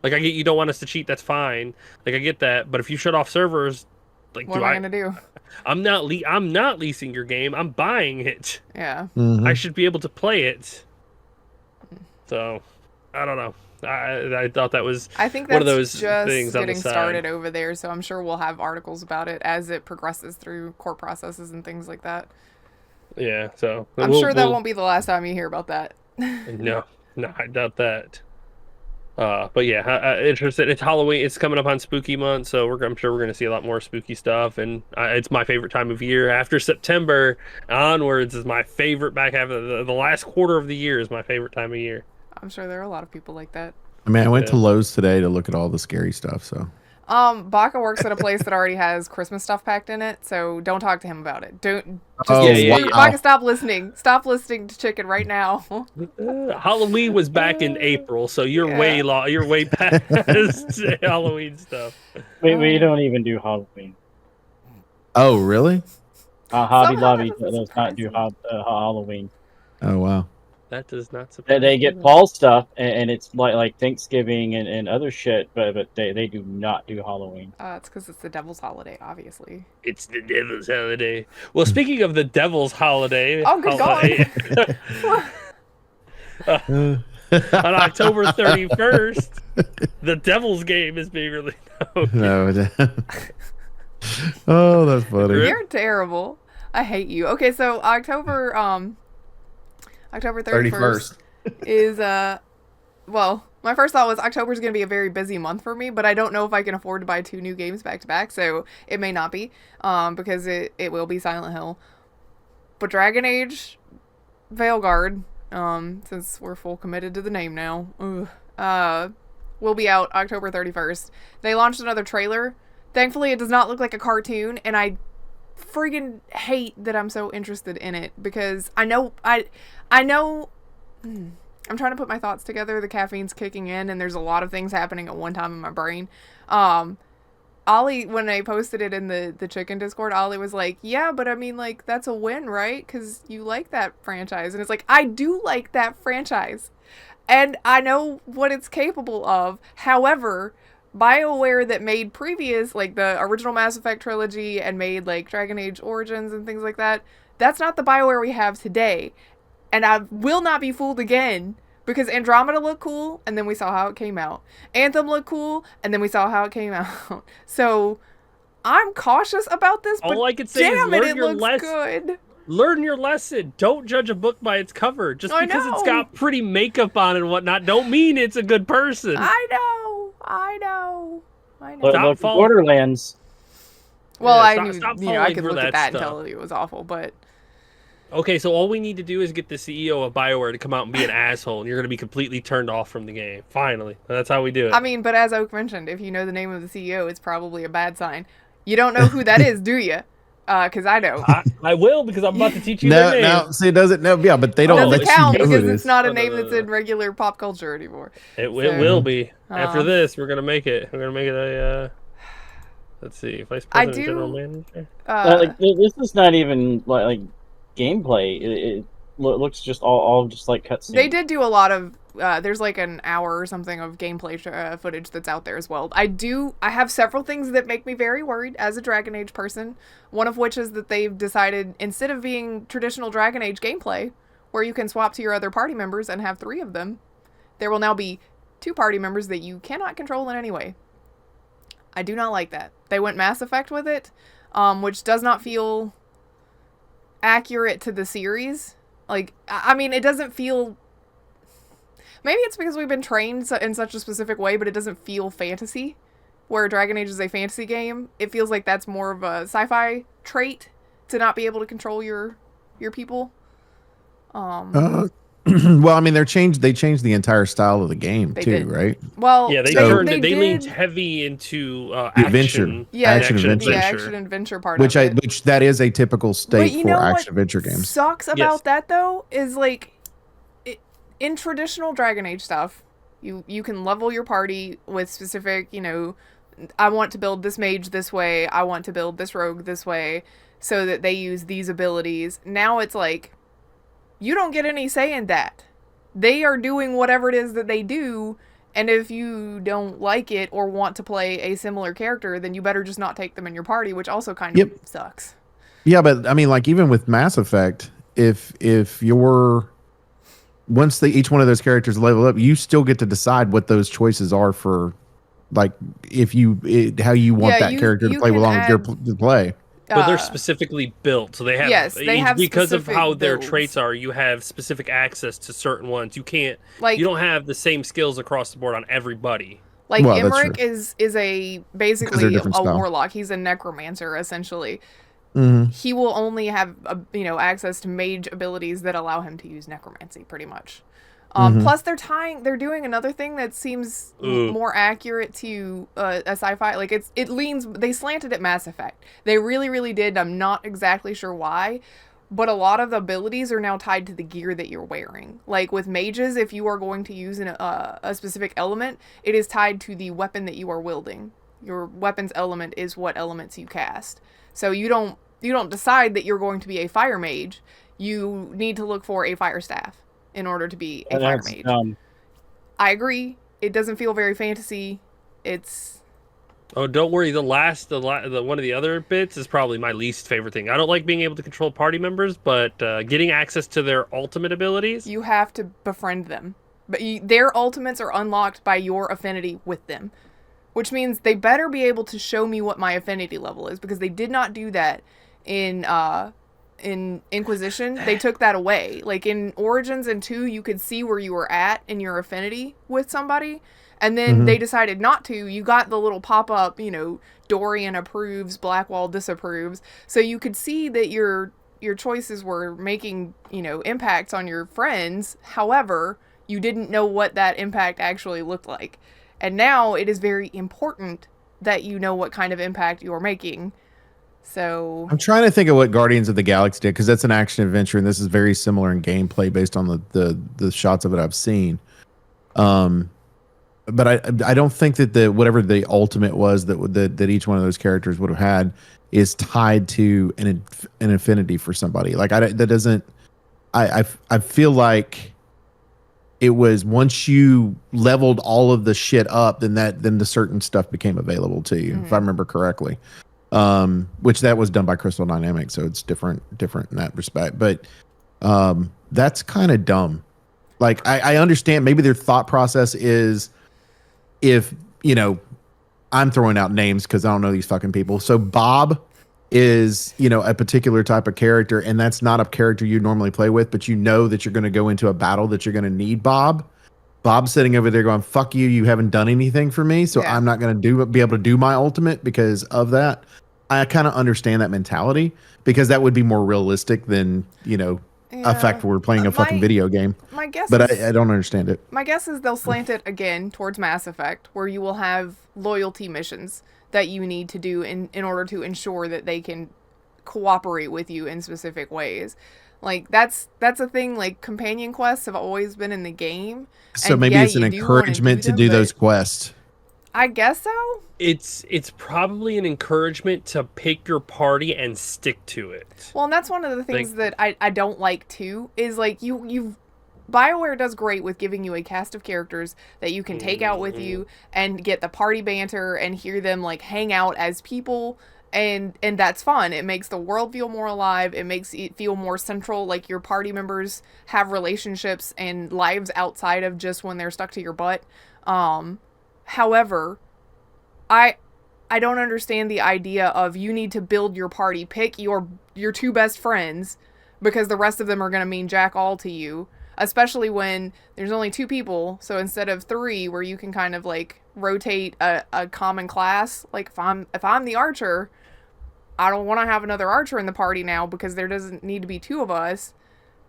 Like, I get you don't want us to cheat, that's fine. Like, I get that, but if you shut off servers, like, What am I gonna do? I'm not leasing your game. I'm buying it. Yeah. Mhm. I should be able to play it. So, I don't know. I thought that was I think one that's of those just things on the getting side. started over there, so I'm sure we'll have articles about it as it progresses through court processes and things like that. Yeah, so I'm sure that won't be the last time you hear about that. No, I doubt that. But yeah, interested. It's Halloween. It's coming up on Spooky Month, so I'm sure we're going to see a lot more spooky stuff. And it's my favorite time of year. After September onwards is my favorite. Back half of the last quarter of the year is my favorite time of year. I'm sure there are a lot of people like that. I mean, I went to Lowe's today to look at all the scary stuff. So Baka works at a place that already has Christmas stuff packed in it, so don't talk to him about it. Don't. Just Oh, yeah. Baka, stop listening. Stop listening to Chicken right now. Halloween was back in April, so you're Yeah. you're way past Halloween stuff. We don't even do Halloween. Oh, really? Hobby Somehow Lobby that doesn't does not surprise do me. Halloween. Oh, wow. That does not surprise They get me. fall stuff, and it's like Thanksgiving and other shit, but they do not do Halloween. It's because it's the devil's holiday, obviously. It's the devil's holiday. Well, speaking of the devil's holiday, Oh, good on October 31st, the Devil's Game is being released. No. Oh, that's funny. You're terrible. I hate you. Okay, so October 31st is well, my first thought was October is going to be a very busy month for me, but I don't know if I can afford to buy 2 new games back to back, so it may not be because it will be Silent Hill. But Dragon Age Veilguard, since we're full committed to the name now, will be out October 31st. They launched another trailer. Thankfully, it does not look like a cartoon, and I friggin' hate that I'm so interested in it because I know I'm trying to put my thoughts together. The caffeine's kicking in, and there's a lot of things happening at one time in my brain. Ollie, when I posted it in the chicken Discord, Ollie was like, yeah, but I mean, like, that's a win, right? Because you like that franchise. And it's like, I do like that franchise. And I know what it's capable of. However, BioWare that made previous, like, the original Mass Effect trilogy and made, like, Dragon Age Origins and things like that, that's not the BioWare we have today. And I will not be fooled again. Because Andromeda looked cool, and then we saw how it came out. Anthem looked cool, and then we saw how it came out. So, I'm cautious about this, but all I can say damn is it looks good. Learn your lesson. Don't judge a book by its cover. Just because it's got pretty makeup on and whatnot, don't mean it's a good person. I know. Look, Borderlands. Well, Yeah, I stop knew, I could falling for look at that that and stuff. tell it was awful, but... Okay, so all we need to do is get the CEO of BioWare to come out and be an asshole, and you're going to be completely turned off from the game. Finally. That's how we do it. I mean, but as Oak mentioned, if you know the name of the CEO, it's probably a bad sign. You don't know who that is, do you? Because I don't. I will, because I'm about to teach you No, their name. no. See, it doesn't. No, yeah, but they It don't. doesn't let you count know who because it it's is. not a No, name no, that's no. in regular pop culture anymore. It So, will be. After uh, this, we're gonna make it. We're gonna make it a. Let's see, vice I president, general do. manager. Like this is not even like gameplay. It looks just all just like cutscenes. They did do a lot of. There's like an hour or something of gameplay footage that's out there as well. I have several things that make me very worried as a Dragon Age person. One of which is that they've decided, instead of being traditional Dragon Age gameplay, where you can swap to your other party members and have 3 of them, there will now be 2 party members that you cannot control in any way. I do not like that. They went Mass Effect with it, which does not feel accurate to the series. Like, I mean, it doesn't feel... Maybe it's because we've been trained in such a specific way, but it doesn't feel fantasy. Where Dragon Age is a fantasy game, it feels like that's more of a sci-fi trait to not be able to control your people. Well, I mean, they changed the entire style of the game They too, did. right? Well, Yeah, they did leaned heavy into adventure. action. Yeah, action adventure. the action adventure part Which of it. which that is a typical state you for know action what adventure games. Sucks about Yes. that though is like, in traditional Dragon Age stuff, you can level your party with specific, I want to build this mage this way, I want to build this rogue this way, so that they use these abilities. Now it's like, you don't get any say in that. They are doing whatever it is that they do, and if you don't like it or want to play a similar character, then you better just not take them in your party, which also kind of sucks. Yeah, but I mean, like, even with Mass Effect, if you're once each one of those characters level up, you still get to decide what those choices are for, like, how you want that character to play along with your play. But they're specifically built, so they have, they have because of specific how their builds. traits are. You have specific access to certain ones. You can't, Like, you don't have the same skills across the board on everybody. Like, Well, that's Emmerich true. is Because basically they're a different style. warlock. He's a necromancer, essentially. Mm-hmm. He will only have access to mage abilities that allow him to use necromancy, pretty much. Plus, they're doing another thing that seems more accurate to a sci-fi. Like, they slanted at Mass Effect. They really, really did. I'm not exactly sure why, but a lot of the abilities are now tied to the gear that you're wearing. Like, with mages, if you are going to use a specific element, it is tied to the weapon that you are wielding. Your weapon's element is what elements you cast. So you don't decide that you're going to be a fire mage. You need to look for a fire staff in order to be a fire mage. I agree. It doesn't feel very fantasy. It's... Oh, don't worry. The one of the other bits is probably my least favorite thing. I don't like being able to control party members, but getting access to their ultimate abilities. You have to befriend them. But their ultimates are unlocked by your affinity with them. Which means they better be able to show me what my affinity level is, because they did not do that in Inquisition. They took that away. Like, in Origins and 2, you could see where you were at in your affinity with somebody, and then they decided not to. You got the little pop-up, Dorian approves, Blackwall disapproves, so you could see that your choices were making, impacts on your friends. However, you didn't know what that impact actually looked like. And now it is very important that you know what kind of impact you're making. So I'm trying to think of what Guardians of the Galaxy did, because that's an action adventure, and this is very similar in gameplay based on the shots of it I've seen. But I don't think that whatever the ultimate was that each one of those characters would have had is tied to an affinity for somebody. Like, I feel like it was, once you leveled all of the shit up, then the certain stuff became available to you, if I remember correctly. Which that was done by Crystal Dynamics, so it's different in that respect. But that's kind of dumb. Like, I understand maybe their thought process is, if I'm throwing out names because I don't know these fucking people. So Bob is a particular type of character, and that's not a character you normally play with, but that you're going to go into a battle that you're going to need Bob. Bob's sitting over there going, fuck you, you haven't done anything for me, so I'm not going to be able to do my ultimate because of that. I kind of understand that mentality, because that would be more realistic than a fact we're playing a fucking video game. My guess but is, I don't understand it. My guess is they'll slant it again towards Mass Effect, where you will have loyalty missions that you need to do in order to ensure that they can cooperate with you in specific ways. Like that's a thing. Like companion quests have always been in the game. So and maybe yeah, it's an you do wanna encouragement to them, do but those quests. I guess so. It's probably an encouragement to pick your party and stick to it. Well, and that's one of the things that I don't like too, is like you've BioWare does great with giving you a cast of characters that you can take out with you and get the party banter and hear them like hang out as people, and that's fun. It makes the world feel more alive. It makes it feel more central, like your party members have relationships and lives outside of just when they're stuck to your butt. However, I don't understand the idea of you need to build your party. Pick your two best friends because the rest of them are going to mean jack all to you, especially when there's only 2 people. So instead of 3 where you can kind of like rotate a common class, like if I'm the archer, I don't want to have another archer in the party now because there doesn't need to be 2 of us.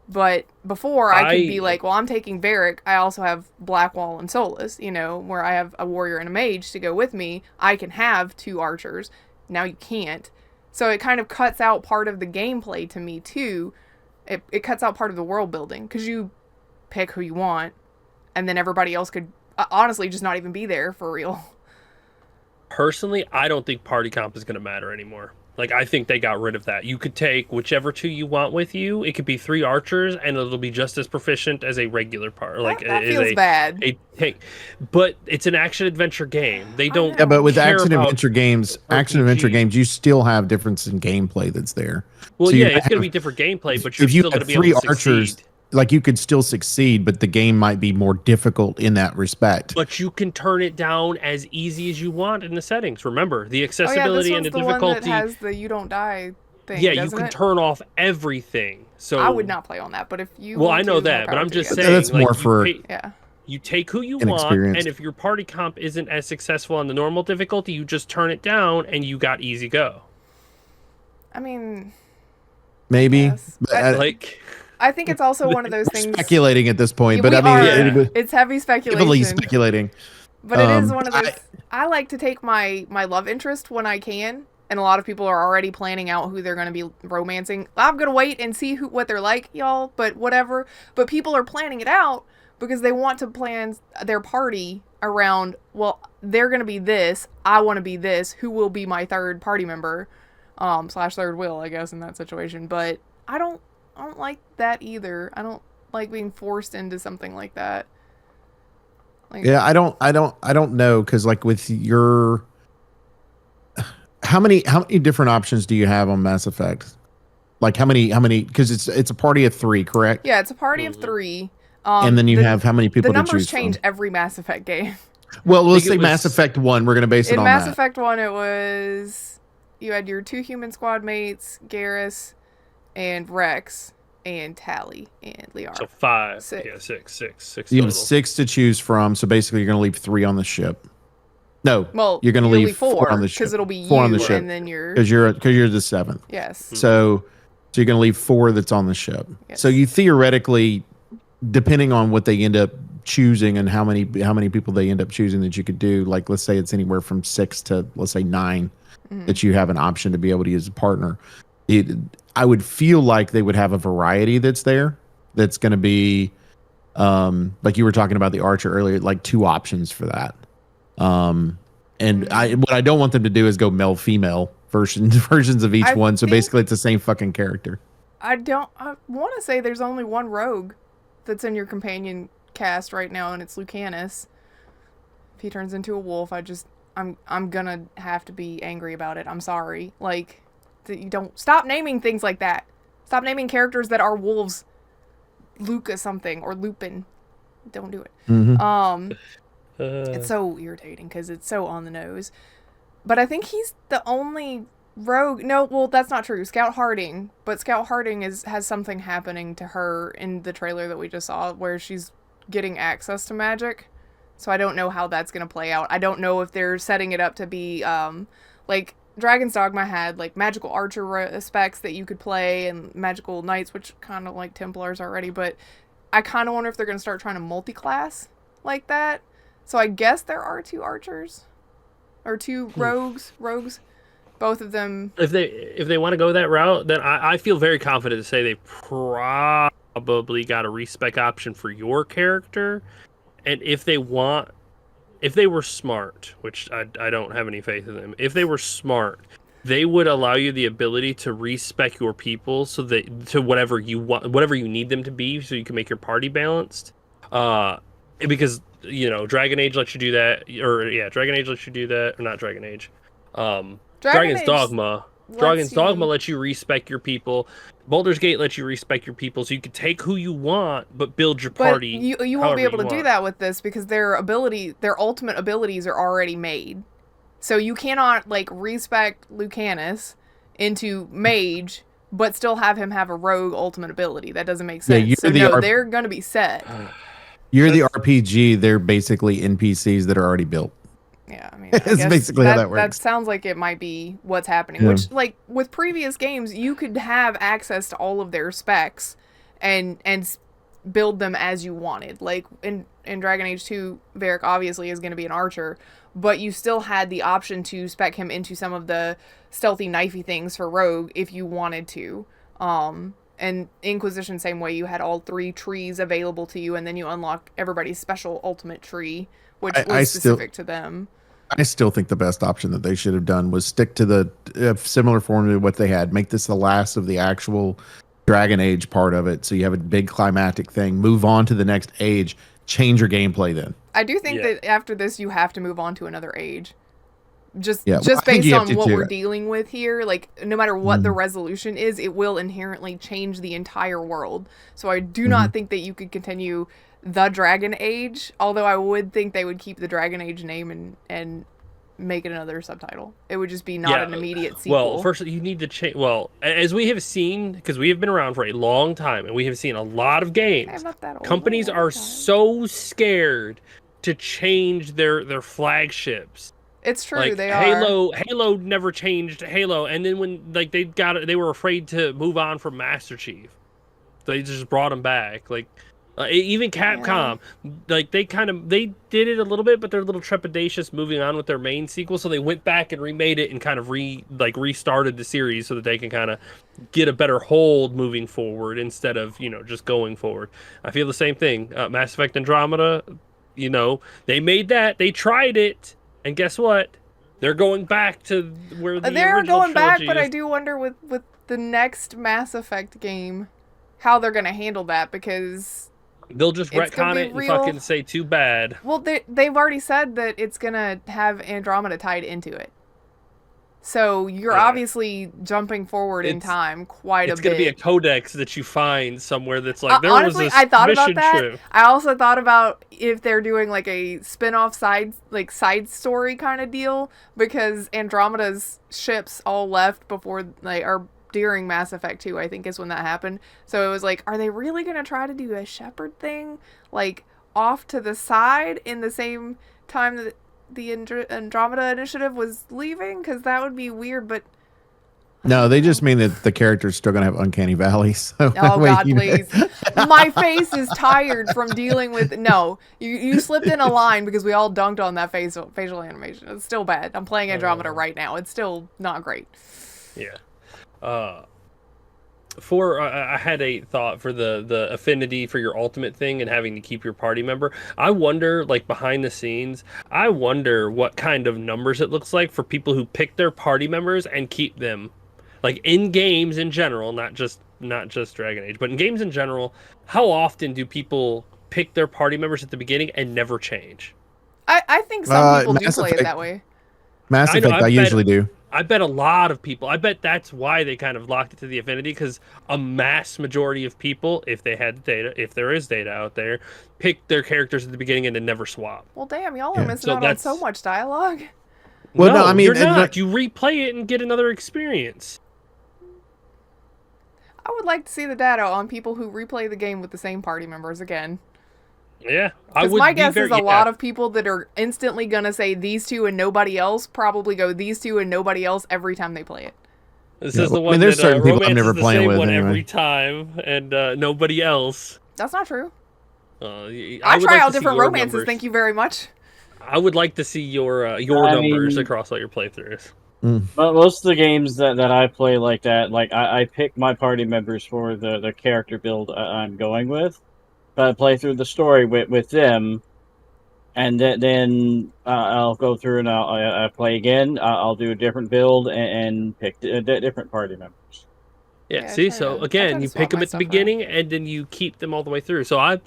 But before I could be like, well, I'm taking Varric. I also have Blackwall and Solus, you know, where I have a warrior and a mage to go with me. I can have 2 archers. Now you can't. So it kind of cuts out part of the gameplay to me too. It cuts out part of the world building because you pick who you want and then everybody else could honestly just not even be there for real. Personally, I don't think party comp is going to matter anymore. Like, I think they got rid of that. You could take whichever 2 you want with you. It could be 3 archers, and it'll be just as proficient as a regular part. Like, that feels bad. But it's an action-adventure game. They don't. Yeah, but with care action-adventure games, you still have difference in gameplay that's there. Well, So yeah, it's going to be different gameplay, but you're if you still going have to be able 3 to archers, succeed. like you could still succeed, but the game might be more difficult in that respect. But you can turn it down as easy as you want in the settings. Remember, the Oh yeah, accessibility this and one's the the one that difficulty. has the you don't die thing. Yeah, you doesn't can it? turn off everything. So I would not play on that, but if you Well, want I know to, more that, but power I'm to you just guys. saying. That's more for Yeah. You take who you want, inexperienced. and if your party comp isn't as successful on the normal difficulty, you just turn it down, and you got easy go. I mean, maybe. yes. But, I think it's also one of those things. speculating at this point, Yeah, but we I are. mean, It's heavy speculation. heavily speculating. But it is one of those. I like to take my love interest when I can, and a lot of people are already planning out who they're going to be romancing. I'm going to wait and see what they're like, y'all. But whatever. But people are planning it out because they want to plan their party around. Well, they're going to be this. I want to be this. Who will be my third party member? / third wheel, I guess, in that situation. But I don't like that either. I don't like being forced into something like that. Like, Yeah, I don't know, because like with your, how many different options do you have on Mass Effect? Like how many? Because it's a party of 3, correct? Yeah, it's a party of 3. And then you have how many people the to choose numbers change from? every Mass Effect game. Well, let's think say it Mass was- Effect 1. We're gonna base it In on Mass that. Effect 1, it was you had your 2 human squad mates, Garrus, and Rex, and Tally, and Liara. So 5. 6. Yeah, six You total. have 6 to choose from, so basically you're gonna leave 3 on the ship. No, Well, you're gonna you'll leave 4 on the ship. because it'll be 4 you, on the ship and then you're because you're the 7th. yes. So you're gonna leave 4 that's on the ship. Yes. So you theoretically, depending on what they end up choosing and how many people they end up choosing that you could do, like let's say it's anywhere from 6 to let's say 9 that you have an option to be able to use a partner. I would feel like they would have a variety that's there. That's going to be, like you were talking about the Archer earlier, like 2 options for that. And what I don't want them to do is go male female versions of each I one. So think- basically, it's the same fucking character. I want to say there's only one rogue that's in your companion cast right now, and it's Lucanus. If he turns into a wolf, I'm gonna have to be angry about it. I'm sorry. Like, you don't stop naming things like that. Stop naming characters that are wolves. Luca something or Lupin. Don't do it. It's so irritating because it's so on the nose. But I think he's the only rogue. No, well, that's not true. Scout Harding, but Scout Harding has something happening to her in the trailer that we just saw, where she's getting access to magic. So I don't know how that's gonna play out. I don't know if they're setting it up to be like Dragon's Dogma had like magical archer specs that you could play and magical knights, which kind of like Templars already. But I kind of wonder if they're gonna start trying to multi-class like that. So I guess there are 2 archers or 2 rogues. Both of them. If they want to go that route, then I feel very confident to say they probably got a respec option for your character. And if they were smart, which I don't have any faith in them, if they were smart, they would allow you the ability to respec your people so that to whatever you want, whatever you need them to be, so you can make your party balanced. Because Dragon Age lets you do that, Dragon Age lets you do that, or not Dragon Age. Dragon's Dogma. Dragon's Dogma lets you respec your people. Baldur's Gate lets you respec your people, so you can take who you want, but build your party. But you won't be able to do that with this because their ultimate abilities are already made. So you cannot respec Lucanus into mage, but still have him have a rogue ultimate ability. That doesn't make sense. They're going to be set. You're the RPG. They're basically NPCs that are already built. Yeah, I mean, it's basically how that works. That sounds like it might be what's happening. Yeah. Which, with previous games, you could have access to all of their specs and build them as you wanted. Like in Dragon Age 2, Varric obviously is going to be an archer, but you still had the option to spec him into some of the stealthy, knifey things for rogue if you wanted to. And Inquisition, same way, you had all 3 trees available to you, and then you unlock everybody's special ultimate tree, which was specific to them. I still think the best option that they should have done was stick to the similar formula to what they had. Make this the last of the actual Dragon Age part of it, so you have a big climactic thing. Move on to the next age. Change your gameplay then. I do think that after this, you have to move on to another age. Just based on what we're dealing with here, no matter what the resolution is, it will inherently change the entire world. So I do not think that you could continue the Dragon Age, although I would think they would keep the Dragon Age name and make it another subtitle. It would just be not an immediate sequel. Well, first you need to change. Well, as we have seen, because we have been around for a long time, and we have seen a lot of games. I'm not that old. Companies are so scared to change their flagships. It's true, they are. Halo never changed Halo, and then when they were afraid to move on from Master Chief, they just brought him back. Even Capcom, they did it a little bit, but they're a little trepidatious moving on with their main sequel, so they went back and remade it and kind of restarted the series so that they can kind of get a better hold moving forward instead of just going forward. I feel the same thing. Mass Effect Andromeda, they made that, they tried it. And guess what? They're going back to where the original trilogy but is. I do wonder with the next Mass Effect game how they're going to handle that, because they'll just retcon it and fucking say too bad. Well, they've already said that it's going to have Andromeda tied into it. So you're obviously jumping forward in time quite a bit. It's going to be a codex that you find somewhere that's honestly, was a I thought about that. trip. I also thought about if they're doing a spin-off side story kind of deal, because Andromeda's ships all left before or during Mass Effect 2, I think is when that happened. So it was are they really going to try to do a Shepard thing off to the side in the same time that the Andromeda Initiative was leaving? Because that would be weird, but no, they just mean that the character's still gonna have uncanny valleys. So oh God, please! My face is tired from dealing with. No, you slipped in a line because we all dunked on that facial animation. It's still bad. I'm playing Andromeda right now. It's still not great. Yeah. I had a thought for the affinity for your ultimate thing and having to keep your party member. I wonder, behind the scenes, I wonder what kind of numbers it looks like for people who pick their party members and keep them. In games in general, not just Dragon Age, but in games in general, how often do people pick their party members at the beginning and never change? I think some people do play it that way. Mass Effect, I usually do. I bet a lot of people, I bet that's why they kind of locked it to the affinity, because a mass majority of people, if they had data, if there is data out there, pick their characters at the beginning and then never swap. Well, damn, y'all are missing out on so much dialogue. Well, no, I mean, you're not. You replay it and get another experience. I would like to see the data on people who replay the game with the same party members again. Yeah, because my guess is a lot of people that are instantly gonna say these two and nobody else probably go these two and nobody else every time they play it. This is the one. There's that, certain people I'm never the playing same with one anyway. every time, and nobody else. That's not true. I try out different romances. Thank you very much. I would like to see your numbers across all your playthroughs. But most of the games that I play like that, like I pick my party members for the character build I'm going with. But I play through the story with them, and then I'll go through and I'll play again. I'll do a different build and pick different party members. Yeah, Yeah, see, so I again, try to you swap pick them my at the stuff around. beginning and then you keep them all the way through. So I'm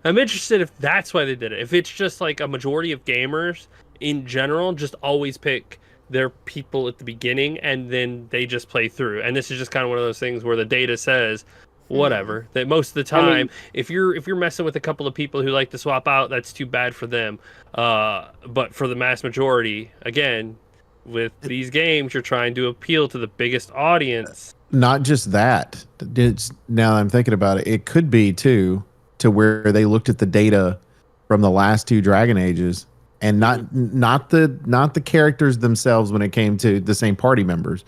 interested if that's why they did it. If it's just like a majority of gamers in general just always pick their people at the beginning and then they just play through. And this is just kind of one of those things where the data says whatever. That most of the time, if you're messing with a couple of people who like to swap out, that's too bad for them. But for the mass majority, again, with these games, you're trying to appeal to the biggest audience. Not just that. Now I'm thinking about it. It could be too to where they looked at the data from the last two Dragon Ages and not the characters themselves when it came to the same party members,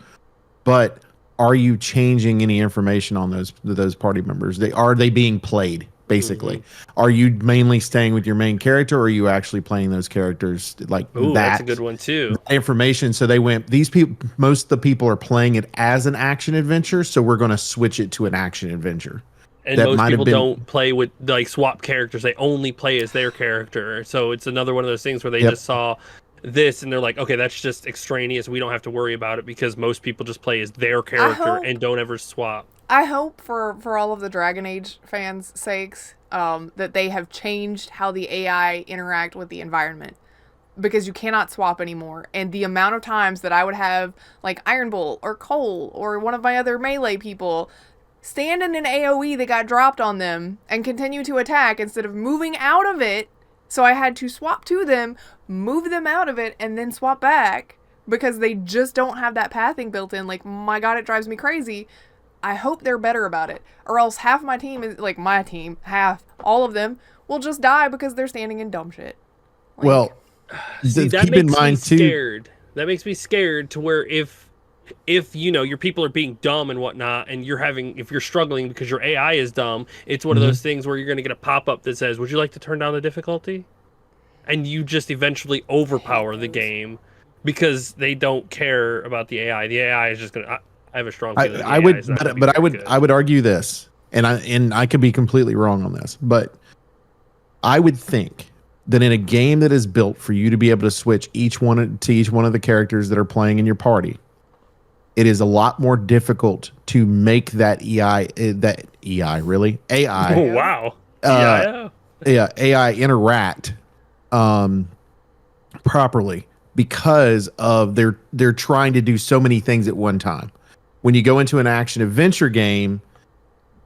but are you changing any information on those party members? Are they being played? Basically, are you mainly staying with your main character, or are you actually playing those characters like Ooh, that? that's a good one too. Information. So they went. These people, most of the people are playing it as an action adventure. So we're going to switch it to an action adventure. And That most might have people been- don't play with like swap characters. They only play as their character. So it's another one of those things where they Yep. just saw this and they're like, okay, that's just extraneous. We don't have to worry about it because most people just play as their character hope- and don't ever swap. I hope for all of the Dragon Age fans' sakes that they have changed how the AI interact with the environment, because you cannot swap anymore. And the amount of times that I would have like Iron Bull or Cole or one of my other melee people stand in an AoE that got dropped on them and continue to attack instead of moving out of it. So I had to swap to them, move them out of it, and then swap back because they just don't have that pathing built in. Like, my God, it drives me crazy. I hope they're better about it, or else half my team is like my team, all of them will just die because they're standing in dumb shit. Like, Well, See, that keep makes in mind me too. scared. That makes me scared to where if you know your people are being dumb and whatnot, and if you're struggling because your AI is dumb, it's one of those things where you're going to get a pop up that says, "Would you like to turn down the difficulty?" And you just eventually overpower the game because they don't care about the AI. The AI is just going to. I have a strong feeling. I would, I would argue this, and I could be completely wrong on this, but I would think that in a game that is built for you to be able to switch each one of the characters that are playing in your party, it is a lot more difficult to make that AI. Oh wow! AI interact properly because of they're trying to do so many things at one time. When you go into an action adventure game,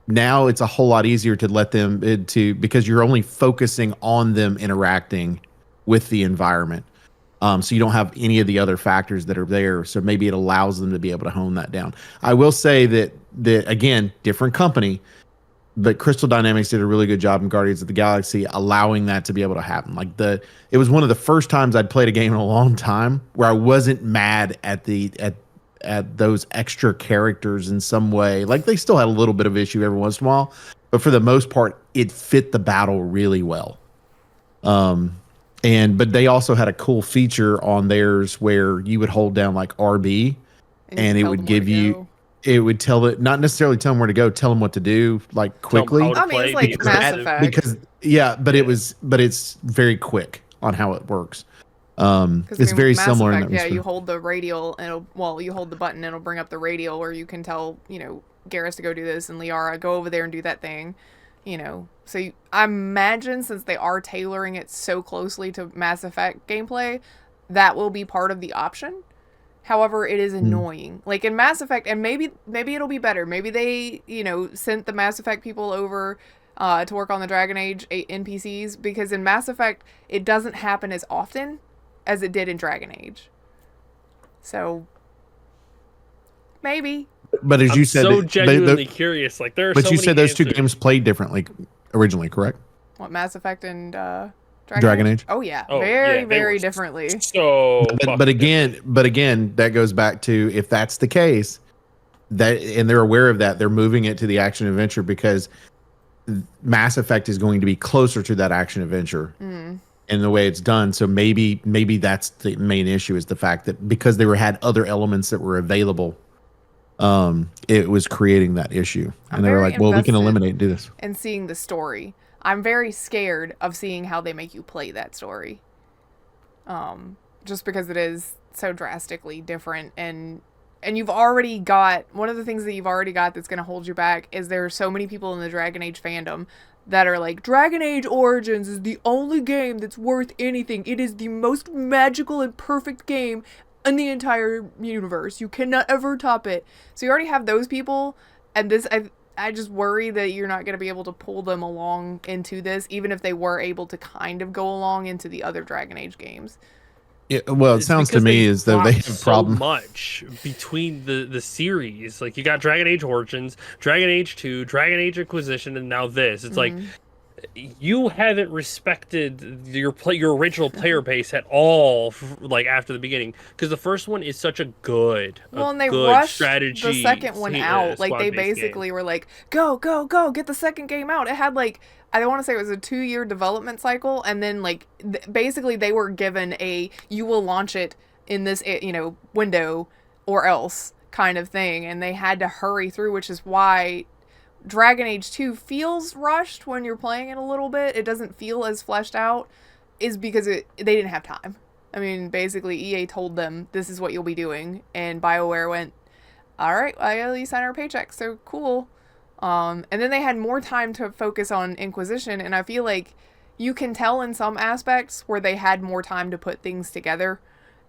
now it's a whole lot easier to let them because you're only focusing on them interacting with the environment. So you don't have any of the other factors that are there. So maybe it allows them to be able to hone that down. I will say that again, different company, but Crystal Dynamics did a really good job in Guardians of the Galaxy allowing that to be able to happen. Like it was one of the first times I'd played a game in a long time where I wasn't mad at those extra characters in some way. Like they still had a little bit of issue every once in a while, but for the most part, it fit the battle really well. But they also had a cool feature on theirs where you would hold down like RB and it would give you, it would tell it, not necessarily tell them where to go, tell them what to do like quickly. Tell 'em how to I mean, it's play, like be Mass aggressive. Effect. But it's very quick on how it works. 'Cause, It's very Mass similar. Effect, in that yeah, respect. you hold the radial, and you hold the button, and it'll bring up the radial, where you can tell, Garrus to go do this, and Liara, go over there and do that thing, So I imagine since they are tailoring it so closely to Mass Effect gameplay, that will be part of the option. However, it is annoying. Like in Mass Effect, and maybe it'll be better. Maybe they, sent the Mass Effect people over to work on the Dragon Age NPCs, because in Mass Effect, it doesn't happen as often as it did in Dragon Age. So maybe. But as I'm you said, so genuinely curious. Like there are. But so you many said those two answers. games played differently originally, correct? What, Mass Effect and Dragon Age? Oh yeah, Oh, very yeah, they very were differently. So, But again, that goes back to, if that's the case, and they're aware of that, they're moving it to the action adventure because Mass Effect is going to be closer to that action adventure in the way it's done. So maybe that's the main issue, is the fact that because had other elements that were available, it was creating that issue. And they were like, well, we can eliminate and do this. And seeing the story. I'm very scared of seeing how they make you play that story. Just because it is so drastically different, and you've already got, one of the things that you've already got that's going to hold you back is there are so many people in the Dragon Age fandom that are like, Dragon Age Origins is the only game that's worth anything. It is the most magical and perfect game in the entire universe. You cannot ever top it. So you already have those people, and this, I just worry that you're not going to be able to pull them along into this, even if they were able to kind of go along into the other Dragon Age games. Yeah, well, it sounds to me as though they have so problems much between the series. Like, you got Dragon Age Origins, Dragon Age 2, Dragon Age Inquisition, and now this. It's like, you haven't respected your original player base at all, like, after the beginning, because the first one is such a good and they rushed strategy. The second one out. Like, they basically were like, go, get the second game out. It had, like, I want to say it was a 2-year development cycle, and then, like, basically they were given you will launch it in this, window or else kind of thing, and they had to hurry through, which is why Dragon Age 2 feels rushed when you're playing it a little bit. It doesn't feel as fleshed out, is because they didn't have time. I mean, basically EA told them, this is what you'll be doing, and BioWare went, all right, well, you sign our paycheck, so cool. And then they had more time to focus on Inquisition, and I feel like you can tell in some aspects where they had more time to put things together,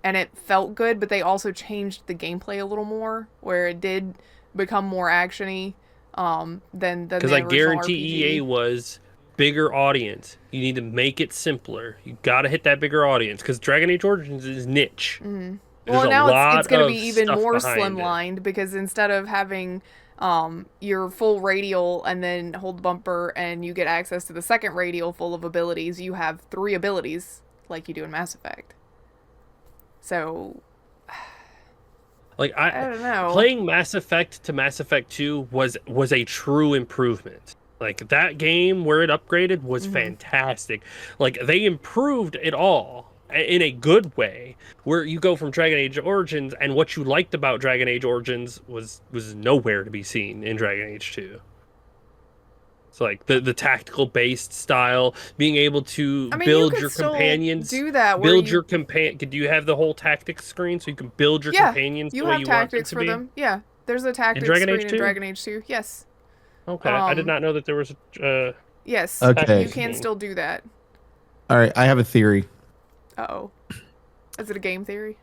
and it felt good, but they also changed the gameplay a little more, where it did become more action-y. Than because I guarantee RPG. EA was bigger audience. You need to make it simpler. You got to hit that bigger audience, because Dragon Age Origins is niche. Mm-hmm. Well, now it's going to be even more slimlined, because instead of having your full radial and then hold the bumper and you get access to the second radial full of abilities, you have 3 abilities like you do in Mass Effect. So like, I don't know. Playing Mass Effect to Mass Effect 2 was a true improvement. Like, that game where it upgraded was fantastic. Like, they improved it all in a good way, where you go from Dragon Age Origins, and what you liked about Dragon Age Origins was nowhere to be seen in Dragon Age 2. It's like the tactical based style, being able to build your companions. Do that. Build your companion. Do you have the whole tactics screen so you can build your companions the way you want them to be? Them. Yeah, there's a tactics screen in Dragon Age 2. Yes. Okay, I did not know that there was a. Yes. Okay. You can still do that. All right, I have a theory. Uh-oh. Is it a game theory?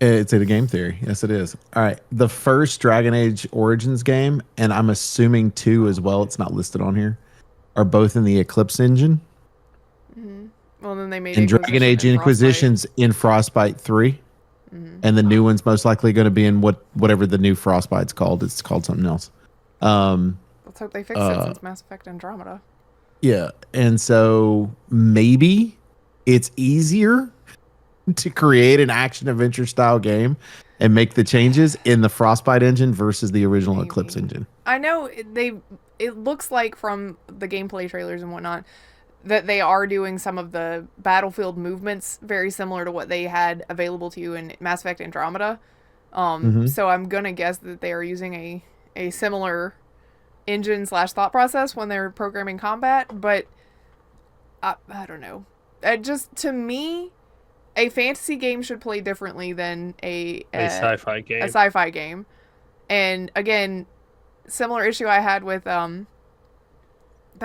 It's a game theory. Yes, it is. All right. The first Dragon Age Origins game, and I'm assuming 2 as well, it's not listed on here, are both in the Eclipse engine. Mm-hmm. Well, then they made and Dragon Age Inquisition's in Frostbite 3. Mm-hmm. And the new one's most likely going to be in whatever the new Frostbite's called. It's called something else. Let's hope they fix it since Mass Effect Andromeda. Yeah. And so maybe it's easier to create an action adventure style game and make the changes in the Frostbite engine versus the original Eclipse engine. I know it looks like from the gameplay trailers and whatnot that they are doing some of the battlefield movements very similar to what they had available to you in Mass Effect Andromeda. So I'm gonna guess that they are using a similar engine / thought process when they're programming combat, but I don't know. Just to me, a fantasy game should play differently than a sci-fi game. A sci-fi game. And again, similar issue I had with that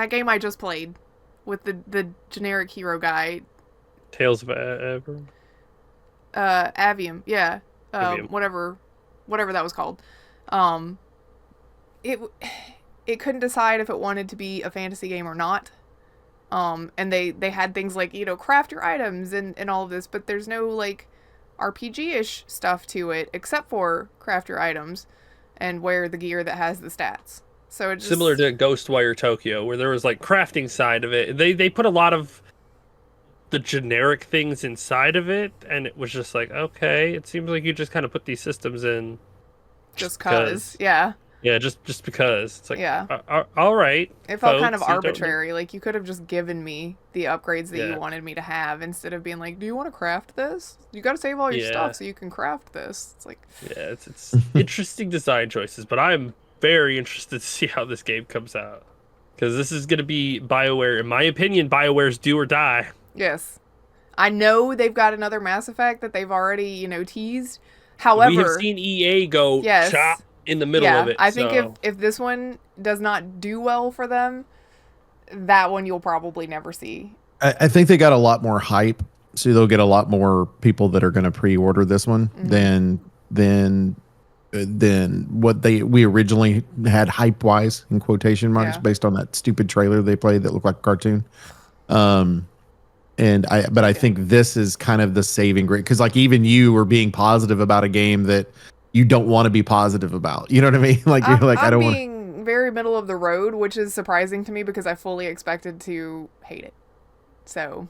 game I just played with the generic hero guy. Tales of Avium. Avium, yeah. Avium. Whatever that was called. It couldn't decide if it wanted to be a fantasy game or not. And they had things like, craft your items and all of this, but there's no like RPG-ish stuff to it except for craft your items and wear the gear that has the stats. So it's similar to Ghostwire Tokyo, where there was like crafting side of it. They put a lot of the generic things inside of it, and it was just like, okay, it seems like you just kind of put these systems in just cause. Yeah. Yeah, just because it's like, Yeah. all right. It felt kind of folks, you don't need- arbitrary. Like, you could have just given me the upgrades that you Yeah. wanted me to have instead of being like, do you want to craft this? You got to save all your Yeah. stuff so you can craft this. It's like, Yeah, it's interesting design choices, but I'm very interested to see how this game comes out. Because this is going to be BioWare, in my opinion, BioWare's do or die. yes. I know they've got another Mass Effect that they've already, teased. We have However, seen EA go yes. chop in the middle of it. I think so. if this one does not do well for them, that one you'll probably never see. I think they got a lot more hype, so they'll get a lot more people that are going to pre-order this one than what we originally had hype wise in quotation marks based on that stupid trailer they played that looked like a cartoon. But I think this is kind of the saving grace, because like even you were being positive about a game that you don't want to be positive about. You know what I mean? Like you're like, I don't want. Being very middle of the road, which is surprising to me because I fully expected to hate it. So,